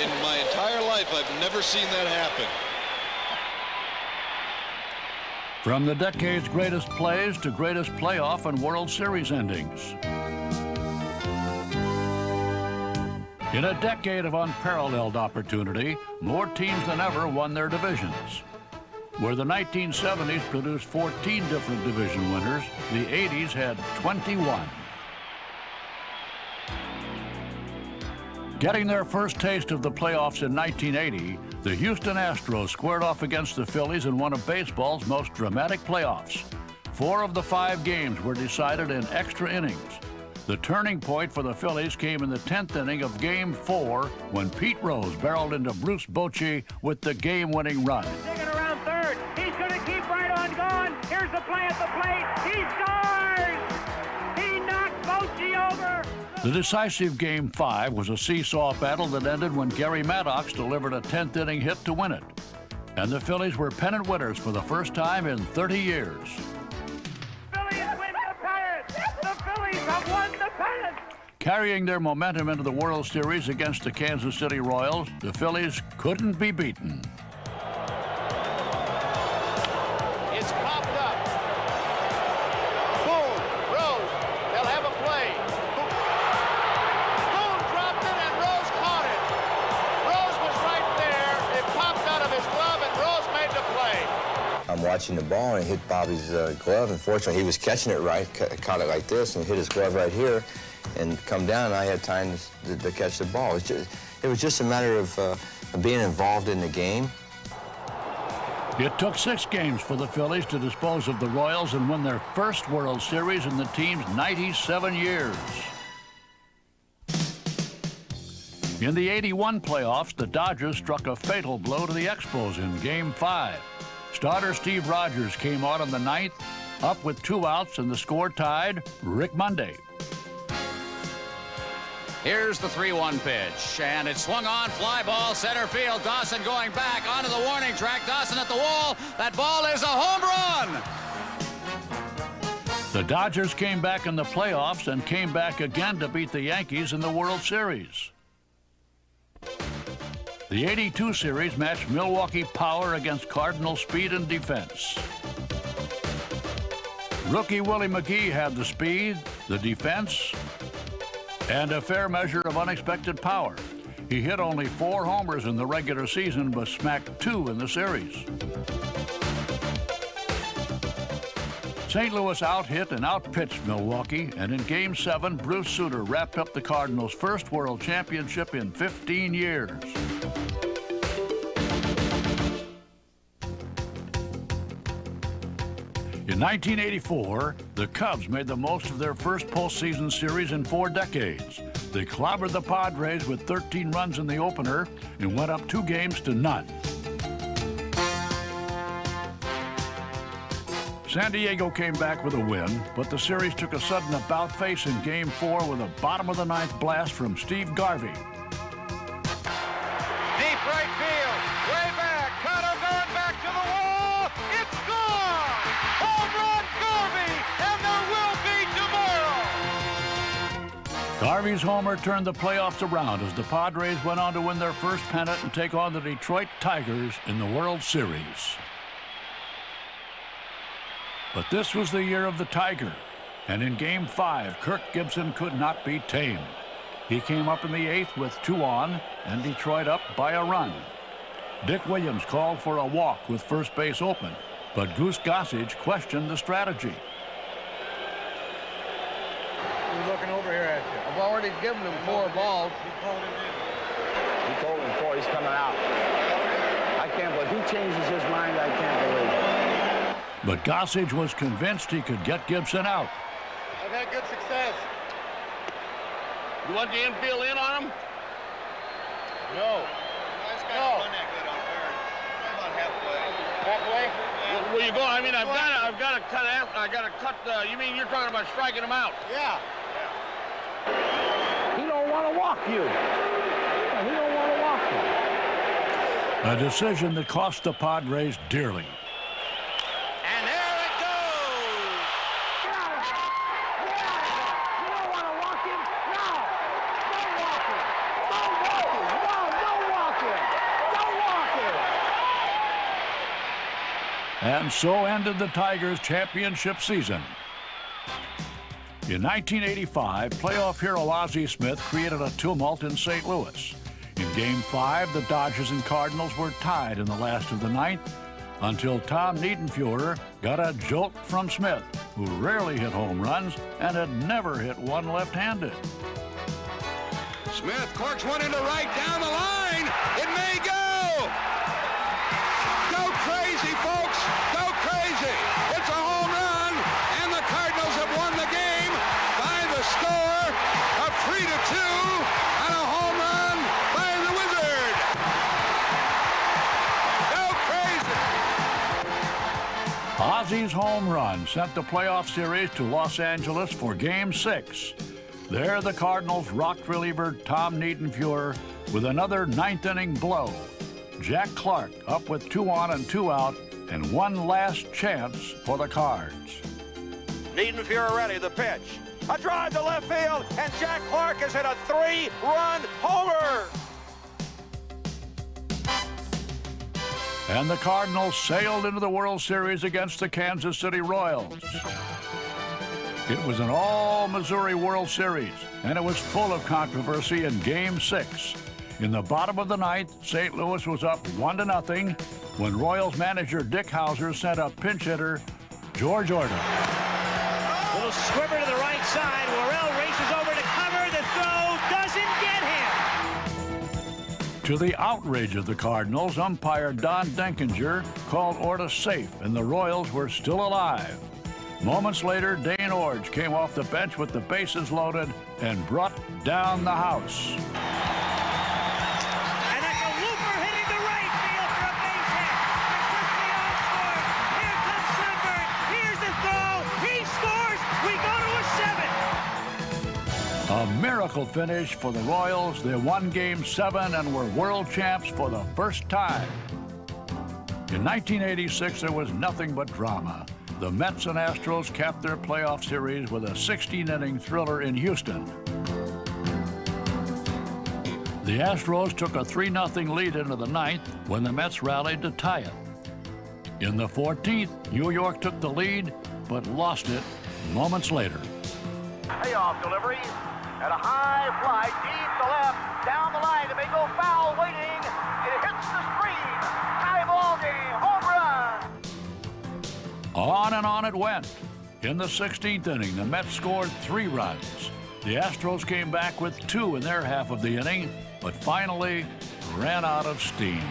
In my entire life, I've never seen that happen. From the decade's greatest plays to greatest playoff and World Series endings. In a decade of unparalleled opportunity, more teams than ever won their divisions. Where the 1970s produced 14 different division winners, the 80s had 21. Getting their first taste of the playoffs in 1980, the Houston Astros squared off against the Phillies in one of baseball's most dramatic playoffs. 4 of the 5 games were decided in extra innings. The turning point for the Phillies came in the 10th inning of Game 4 when Pete Rose barreled into Bruce Bochy with the game-winning run. Digging around third. He's going to keep right on going. Here's the play at the plate. He scores! He knocked Bochy over. The decisive Game 5 was a seesaw battle that ended when Gary Maddox delivered a 10th inning hit to win it. And the Phillies were pennant winners for the first time in 30 years. Phillies win the pennant. The Phillies have won the pennant. Carrying their momentum into the World Series against the Kansas City Royals, the Phillies couldn't be beaten. It's popped up. Boone, Rose, they'll have a play. Boone dropped it and Rose caught it. Rose was right there. It popped out of his glove and Rose made the play. I'm watching the ball and it hit Bobby's glove. Unfortunately, he was catching it right, caught it like this and hit his glove right here and come down, and I had time to catch the ball. It was just a matter of being involved in the game. It took 6 games for the Phillies to dispose of the Royals and win their first World Series in the team's 97 years. In the 81 playoffs, the Dodgers struck a fatal blow to the Expos in Game 5. Starter Steve Rogers came out in the 9th, up with 2 outs, and the score tied Rick Monday. Here's the 3-1 pitch, and it's swung on, fly ball, center field. Dawson going back onto the warning track. Dawson at the wall. That ball is a home run. The Dodgers came back in the playoffs and came back again to beat the Yankees in the World Series. The 82 series matched Milwaukee power against Cardinal speed and defense. Rookie Willie McGee had the speed, the defense, and a fair measure of unexpected power. He hit only 4 homers in the regular season, but smacked 2 in the series. St. Louis out-hit and out-pitched Milwaukee, and in Game 7, Bruce Sutter wrapped up the Cardinals' first World Championship in 15 years. In 1984, the Cubs made the most of their first postseason series in 4 decades. They clobbered the Padres with 13 runs in the opener and went up 2 games to none. San Diego came back with a win, but the series took a sudden about-face in Game 4 with a bottom-of-the-ninth blast from Steve Garvey. Deep right field, way back, Cotto going back to the wall. It's gone! Home run, Garvey, and there will be tomorrow. Harvey's homer turned the playoffs around as the Padres went on to win their first pennant and take on the Detroit Tigers in the World Series. But this was the year of the Tiger, and in Game 5, Kirk Gibson could not be tamed. He came up in the 8th with 2 on, and Detroit up by a run. Dick Williams called for a walk with first base open, but Goose Gossage questioned the strategy. He's looking over here at you. I've already given him 4 balls. He called him in. He told him 4, he's coming out. I can't believe he changes his mind, I can't believe it. But Gossage was convinced he could get Gibson out. I've had good success. You want the infield in on him? No. Nice guy No. run that good on third. About halfway. Halfway? Where you going? I mean, I've got to cut out. I got to cut. You mean you're talking about striking him out? Yeah. He don't want to walk you. He don't want to walk you. A decision that cost the Padres dearly. And there it goes. You don't want to walk him? No. Don't walk him. Don't walk him. No, don't walk him. Don't walk him. And so ended the Tigers' championship season. In 1985, playoff hero Ozzie Smith created a tumult in St. Louis. In Game 5, the Dodgers and Cardinals were tied in the last of the 9th until Tom Niedenfuhrer got a jolt from Smith, who rarely hit home runs and had never hit one left-handed. Smith corks one into right down the line. It may go. Go crazy, folks. Go crazy. It's a home run, and the Cardinals have won the game by the score of 3-2 on a home run by the Wizard. Go crazy. Ozzie's home run sent the playoff series to Los Angeles for Game 6. There, the Cardinals rocked reliever Tom Niedenfuhrer with another 9th-inning blow. Jack Clark up with 2 on and 2 out, and one last chance for the Cards. Niedenfuhrer ready, the pitch. A drive to left field, and Jack Clark has hit a 3-run homer. And the Cardinals sailed into the World Series against the Kansas City Royals. It was an all-Missouri World Series, and it was full of controversy in Game 6. In the bottom of the 9th, St. Louis was up 1-0 when Royals manager Dick Hauser sent a pinch hitter, George Orton. Little squibber to the right side. Worrell races over to cover. The throw doesn't get him. To the outrage of the Cardinals, umpire Don Denkinger called Orta safe, and the Royals were still alive. Moments later, Dane Orge came off the bench with the bases loaded and brought down the house. And that's a looper hitting to right field for a base hit. Here comes Sunburn. Here's the throw. He scores. We go to a 7. A miracle finish for the Royals. They won Game 7 and were world champs for the first time. In 1986, there was nothing but drama. The Mets and Astros capped their playoff series with a 16-inning thriller in Houston. The Astros took a 3-0 lead into the 9th when the Mets rallied to tie it. In the 14th, New York took the lead, but lost it moments later. Payoff delivery at a high fly, deep to left, down the line. It may go foul, waiting. It hits the screen. Tie ball game, home run. On and on it went. In the 16th inning, the Mets scored 3 runs. The Astros came back with 2 in their half of the inning, but finally ran out of steam.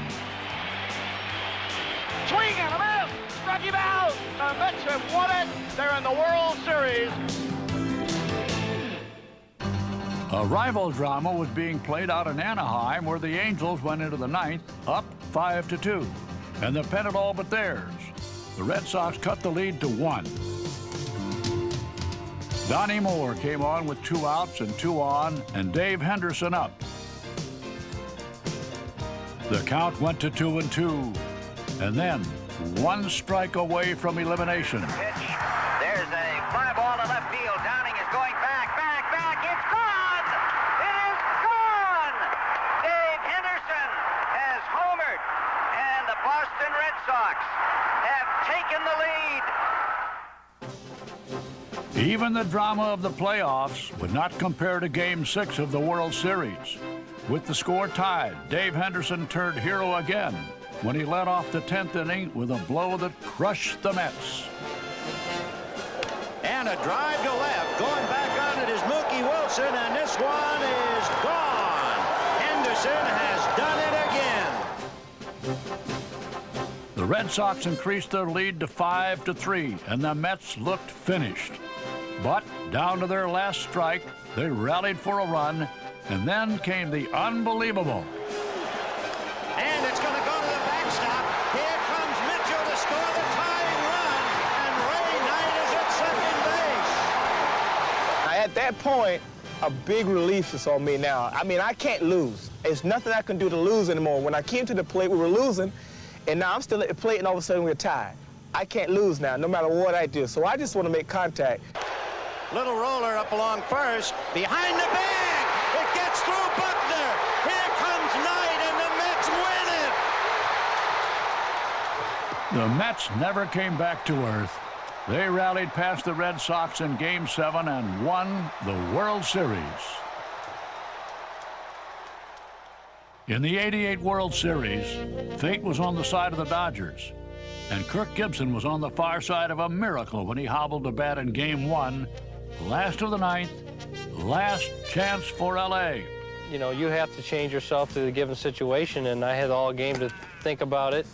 Swing and a miss. Struck him out. The Mets have won it. They're in the World Series. A rival drama was being played out in Anaheim, where the Angels went into the 9th up 5-2, and the pennant all but theirs. The Red Sox cut the lead to 1. Donnie Moore came on with 2 outs and 2 on, and Dave Henderson up. The count went to 2-2, and then 1 strike away from elimination. Pitch. There's a fly ball to left field. Downing is going back. It's gone! Boston Red Sox have taken the lead. Even the drama of the playoffs would not compare to Game 6 of the World Series. With the score tied, Dave Henderson turned hero again when he led off the 10th inning with a blow that crushed the Mets. And a drive to left. Going back on it is Mookie Wilson, and this one is gone. Henderson has done it again. The Red Sox increased their lead to 5-3, and the Mets looked finished. But down to their last strike, they rallied for a run, and then came the unbelievable. And it's going to go to the backstop. Here comes Mitchell to score the tying run, and Ray Knight is at second base. At that point, a big relief is on me now. I mean, I can't lose. There's nothing I can do to lose anymore. When I came to the plate, we were losing, and now I'm still at the plate, and all of a sudden we're tied. I can't lose now, no matter what I do. So I just want to make contact. Little roller up along first, behind the bag. It gets through Buckner. Here comes Knight, and the Mets win it. The Mets never came back to earth. They rallied past the Red Sox in Game 7 and won the World Series. In the '88 World Series, fate was on the side of the Dodgers, and Kirk Gibson was on the far side of a miracle when he hobbled to bat in Game 1, last of the ninth, last chance for L.A. You know, you have to change yourself to the given situation, and I had all game to think about it,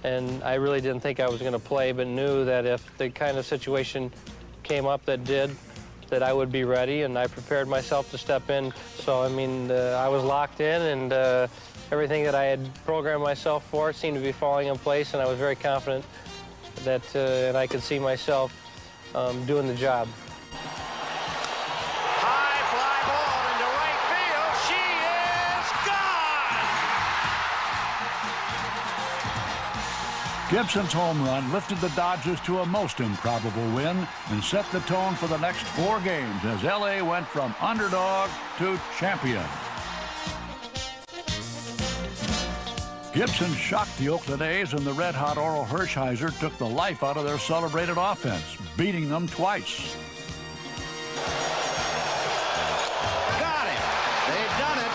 and I really didn't think I was going to play, but knew that if the kind of situation came up that did, that I would be ready, and I prepared myself to step in. So, I mean, I was locked in, and everything that I had programmed myself for seemed to be falling in place, and I was very confident that and I could see myself doing the job. High fly ball into right field. She is gone. Gibson's home run lifted the Dodgers to a most improbable win and set the tone for the next 4 games as L.A. went from underdog to champion. Gibson shocked the Oakland A's, and the red-hot Oral Hershiser took the life out of their celebrated offense, beating them twice. Got it. They've done it.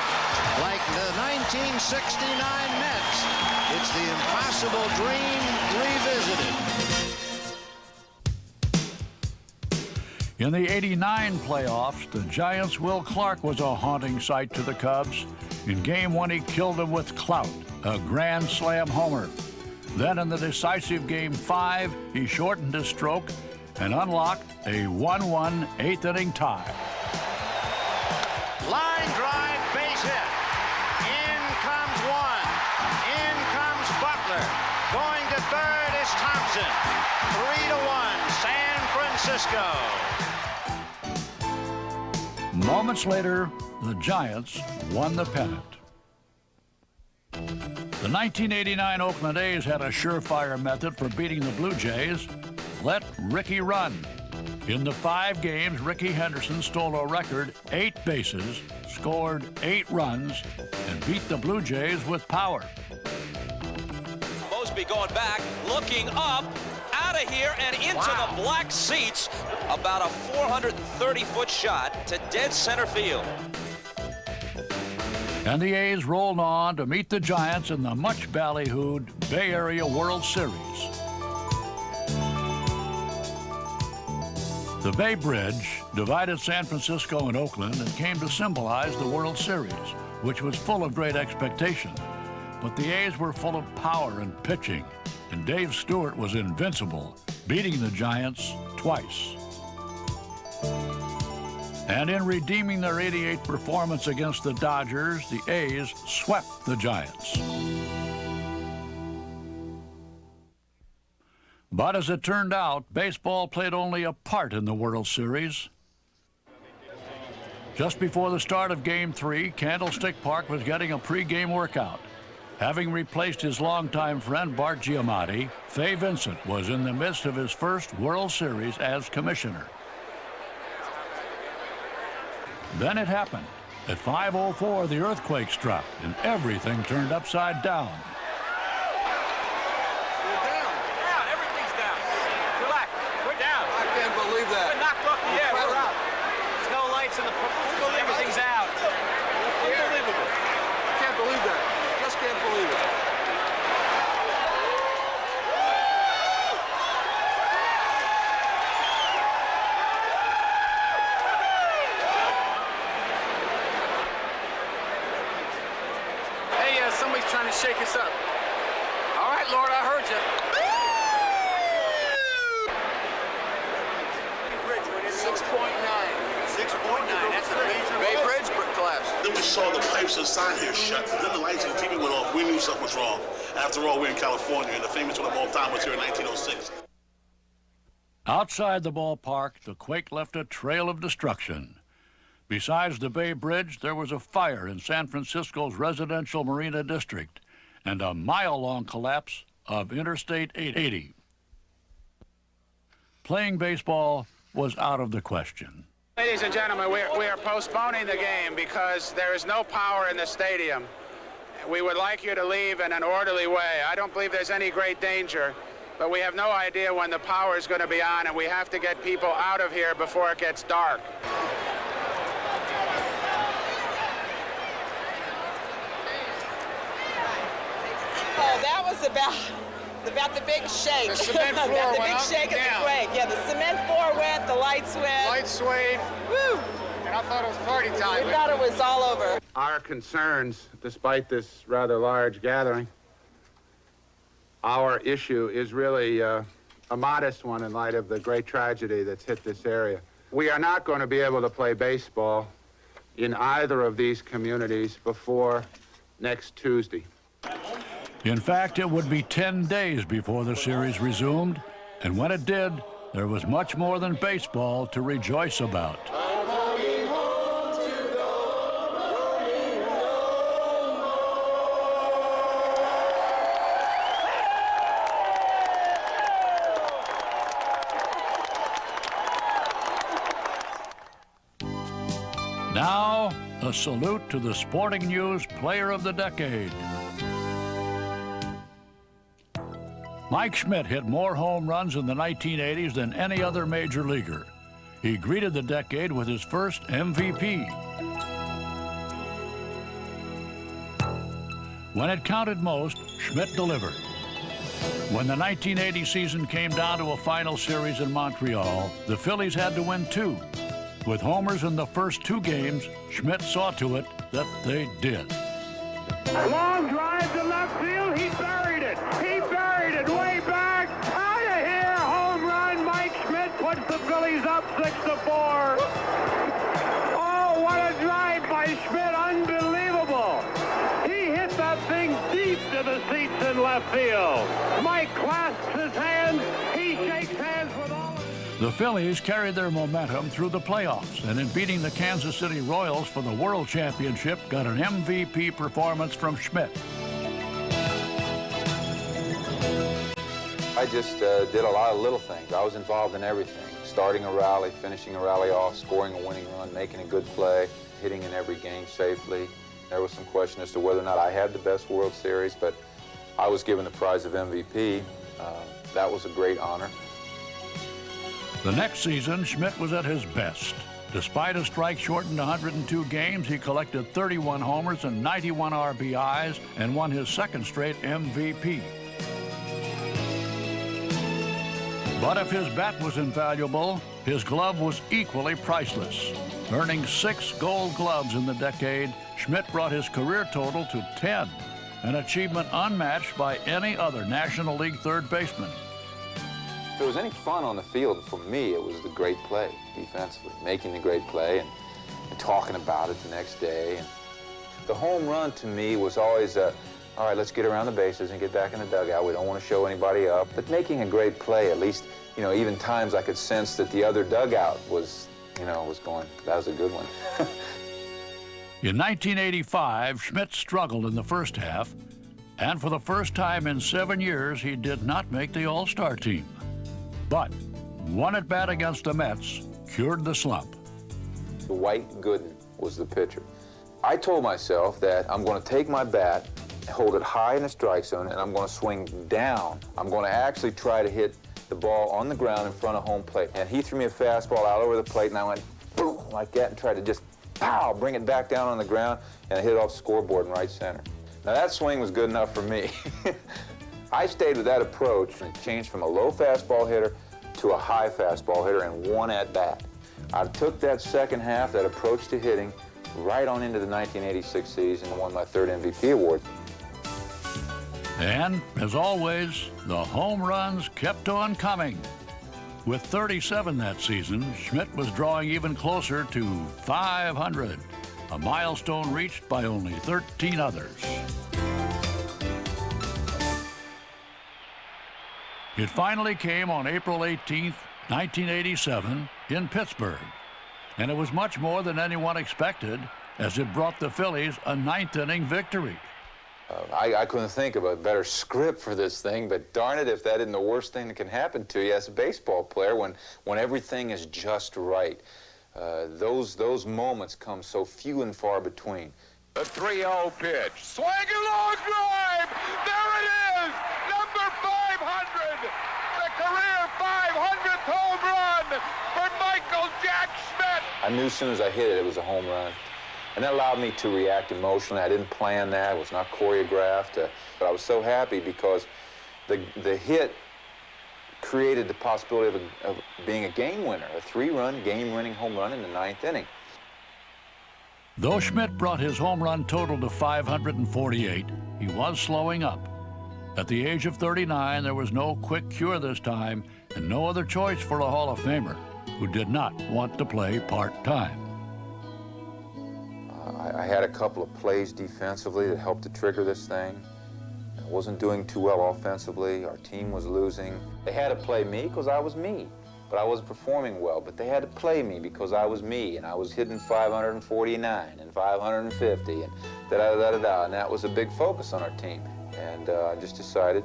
Like the 1969 Mets. It's the impossible dream revisited. In the '89 playoffs, the Giants' Will Clark was a haunting sight to the Cubs. In Game 1, he killed them with clout, a grand slam homer. Then in the decisive Game 5, he shortened his stroke and unlocked a 1-1 eighth-inning tie. Line drive, base hit. In comes one. In comes Butler. Going to third is Thompson. 3-1, San Francisco. Moments later, the Giants won the pennant. The 1989 Oakland A's had a surefire method for beating the Blue Jays: let Ricky run. In the 5 games, Ricky Henderson stole a record 8 bases, scored 8 runs, and beat the Blue Jays with power. Mosby going back, looking up, out of here and into the black seats. About a 430-foot shot to dead center field. And the A's rolled on to meet the Giants in the much ballyhooed Bay Area World Series. The Bay Bridge divided San Francisco and Oakland and came to symbolize the World Series, which was full of great expectation. But the A's were full of power and pitching, and Dave Stewart was invincible, beating the Giants twice. And in redeeming their '88 performance against the Dodgers, the A's swept the Giants. But as it turned out, baseball played only a part in the World Series. Just before the start of Game 3, Candlestick Park was getting a pregame workout. Having replaced his longtime friend Bart Giamatti, Fay Vincent was in the midst of his first World Series as commissioner. Then it happened. At 5:04, the earthquake struck, and everything turned upside down. to shake us up. All right, Lord, I heard you. 6.9. 6.9. That's a major Bay Bridge collapse. Then we saw the pipes inside here shut. Then the lights and the TV went off. We knew something was wrong. After all, we're in California, and the famous one of all time was here in 1906. Outside the ballpark, the quake left a trail of destruction. Besides the Bay Bridge, there was a fire in San Francisco's residential marina district and a mile-long collapse of Interstate 80. Playing baseball was out of the question. Ladies and gentlemen, we are postponing the game because there is no power in the stadium. We would like you to leave in an orderly way. I don't believe there's any great danger, but we have no idea when the power is going to be on, and we have to get people out of here before it gets dark. Oh, that was about the big shake. The cement floor the went big up shake and of the down. quake. Yeah, the cement floor went, the lights went. Lights swayed. Woo! And I thought it was party time. We thought it was all over. Our concerns, despite this rather large gathering, our issue is really a modest one in light of the great tragedy that's hit this area. We are not going to be able to play baseball in either of these communities before next Tuesday. In fact, it would be 10 days before the series resumed, and when it did, there was much more than baseball to rejoice about. Now, a salute to the Sporting News Player of the Decade. Mike Schmidt hit more home runs in the 1980s than any other major leaguer. He greeted the decade with his first MVP. When it counted most, Schmidt delivered. When the 1980 season came down to a final series in Montreal, the Phillies had to win 2. With homers in the first 2 games, Schmidt saw to it that they did. Long drive to left field. He buried it. He buried it way back. Out of here. Home run. Mike Schmidt puts the Phillies up 6-4. Oh, what a drive by Schmidt. Unbelievable. He hit that thing deep to the seats in left field. Mike clasps his hands. He shakes hands with all of them. The Phillies carried their momentum through the playoffs, and in beating the Kansas City Royals for the World Championship, got an MVP performance from Schmidt. I just did a lot of little things. I was involved in everything. Starting a rally, finishing a rally off, scoring a winning run, making a good play, hitting in every game safely. There was some question as to whether or not I had the best World Series, but I was given the prize of MVP. That was a great honor. The next season, Schmidt was at his best. Despite a strike-shortened 102 games, he collected 31 homers and 91 RBIs and won his second straight MVP. But if his bat was invaluable, his glove was equally priceless. Earning 6 Gold Gloves in the decade, Schmidt brought his career total to 10, an achievement unmatched by any other National League third baseman. If there was any fun on the field, for me, it was the great play defensively, making the great play and talking about it the next day. And the home run to me was always all right, let's get around the bases and get back in the dugout. We don't want to show anybody up. But making a great play, at least, you know, even times I could sense that the other dugout was, you know, was going, that was a good one. In 1985, Schmidt struggled in the first half, and for the first time in 7 years, he did not make the All-Star team. But one at-bat against the Mets cured the slump. Dwight Gooden was the pitcher. I told myself that I'm going to take my bat, hold it high in the strike zone, and I'm going to swing down. I'm going to actually try to hit the ball on the ground in front of home plate. And he threw me a fastball out over the plate, and I went boom, like that, and tried to just pow, bring it back down on the ground, and I hit it off the scoreboard in right center. Now that swing was good enough for me. I stayed with that approach and changed from a low fastball hitter to a high fastball hitter in one at-bat. I took that second half, that approach to hitting, right on into the 1986 season and won my third MVP award. And, as always, the home runs kept on coming. With 37 that season, Schmidt was drawing even closer to 500, a milestone reached by only 13 others. It finally came on April 18, 1987, in Pittsburgh, and it was much more than anyone expected, as it brought the Phillies a ninth-inning victory. I couldn't think of a better script for this thing, but darn it if that isn't the worst thing that can happen to you as a baseball player when everything is just right. Those moments come so few and far between. The 3-0 pitch. Swing and long drive. There it is. Number 500. The career 500th home run for Michael Jack Schmidt. I knew as soon as I hit it, it was a home run. And that allowed me to react emotionally. I didn't plan that. It was not choreographed. But I was so happy because the hit created the possibility of being a game winner, a 3-run game-winning home run in the ninth inning. Though Schmidt brought his home run total to 548, he was slowing up. At the age of 39, there was no quick cure this time and no other choice for a Hall of Famer who did not want to play part-time. I had a couple of plays defensively that helped to trigger this thing. I wasn't doing too well offensively. Our team was losing. They had to play me because I was me, but I wasn't performing well. But they had to play me because I was me, and I was hitting 549 and 550 and da-da-da-da-da, and that was a big focus on our team. And I just decided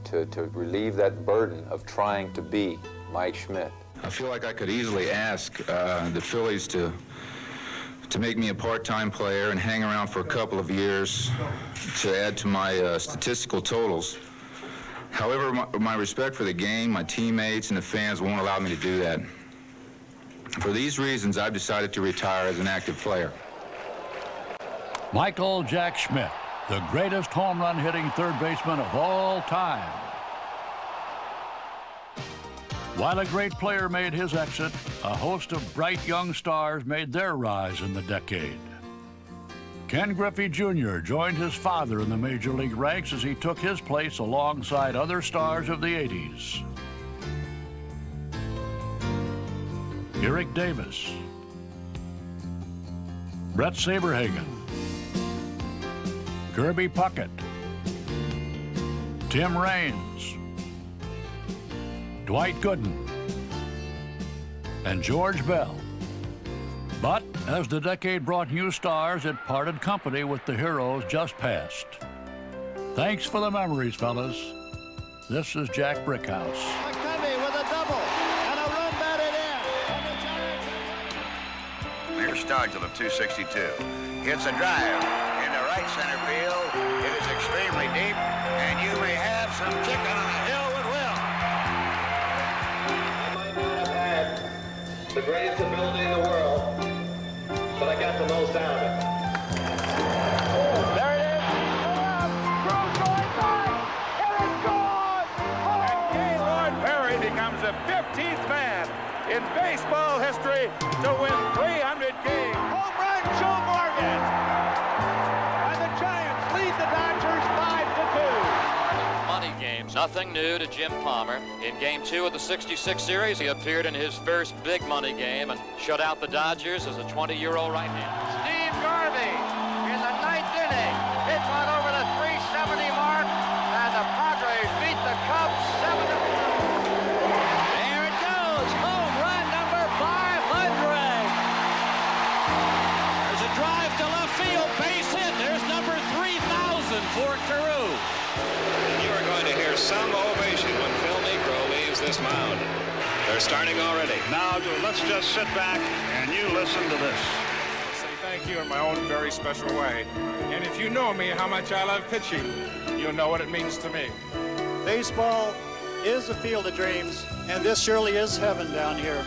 to relieve that burden of trying to be Mike Schmidt. I feel like I could easily ask the Phillies to make me a part-time player and hang around for a couple of years to add to my statistical totals. However, my respect for the game, my teammates, and the fans won't allow me to do that. For these reasons, I've decided to retire as an active player. Michael Jack Schmidt, the greatest home run hitting third baseman of all time. While a great player made his exit, a host of bright young stars made their rise in the decade. Ken Griffey Jr. joined his father in the major league ranks as he took his place alongside other stars of the 80s. Eric Davis, Brett Saberhagen, Kirby Puckett, Tim Raines, Dwight Gooden, and George Bell. But as the decade brought new stars, it parted company with the heroes just past. Thanks for the memories, fellas. This is Jack Brickhouse. McCovey with a double and a run batted in. Here's Stargell of 262. Hits a drive into right center field. It is extremely deep, and you may have some chicken on a hill with Will. The greatest ability in the world, but I got the most out of it. There it is. Cruz going back, and it's gone. And Gaylord Perry becomes the 15th man in baseball history to win 300 games. Home run, Joe Morgan. And the Giants lead the Dodgers 5-2. Money games. Nothing new to Jim Palmer. In Game 2 of the '66 series, he appeared in his first big money game and shut out the Dodgers as a 20-year-old right-hander. Steve Garvey in the ninth inning. Hit one over the 370 mark, and the Padres beat the Cubs 7-1. There it goes. Home run number 500. There's a drive to left field. Base hit. There's number 3,000 for Carew. You are going to hear some ovation when Phil Negro leaves this mound. They're starting already. Now, let's just sit back and you listen to this. Say thank you in my own very special way. And if you know me, how much I love pitching, you'll know what it means to me. Baseball is a field of dreams, and this surely is heaven down here.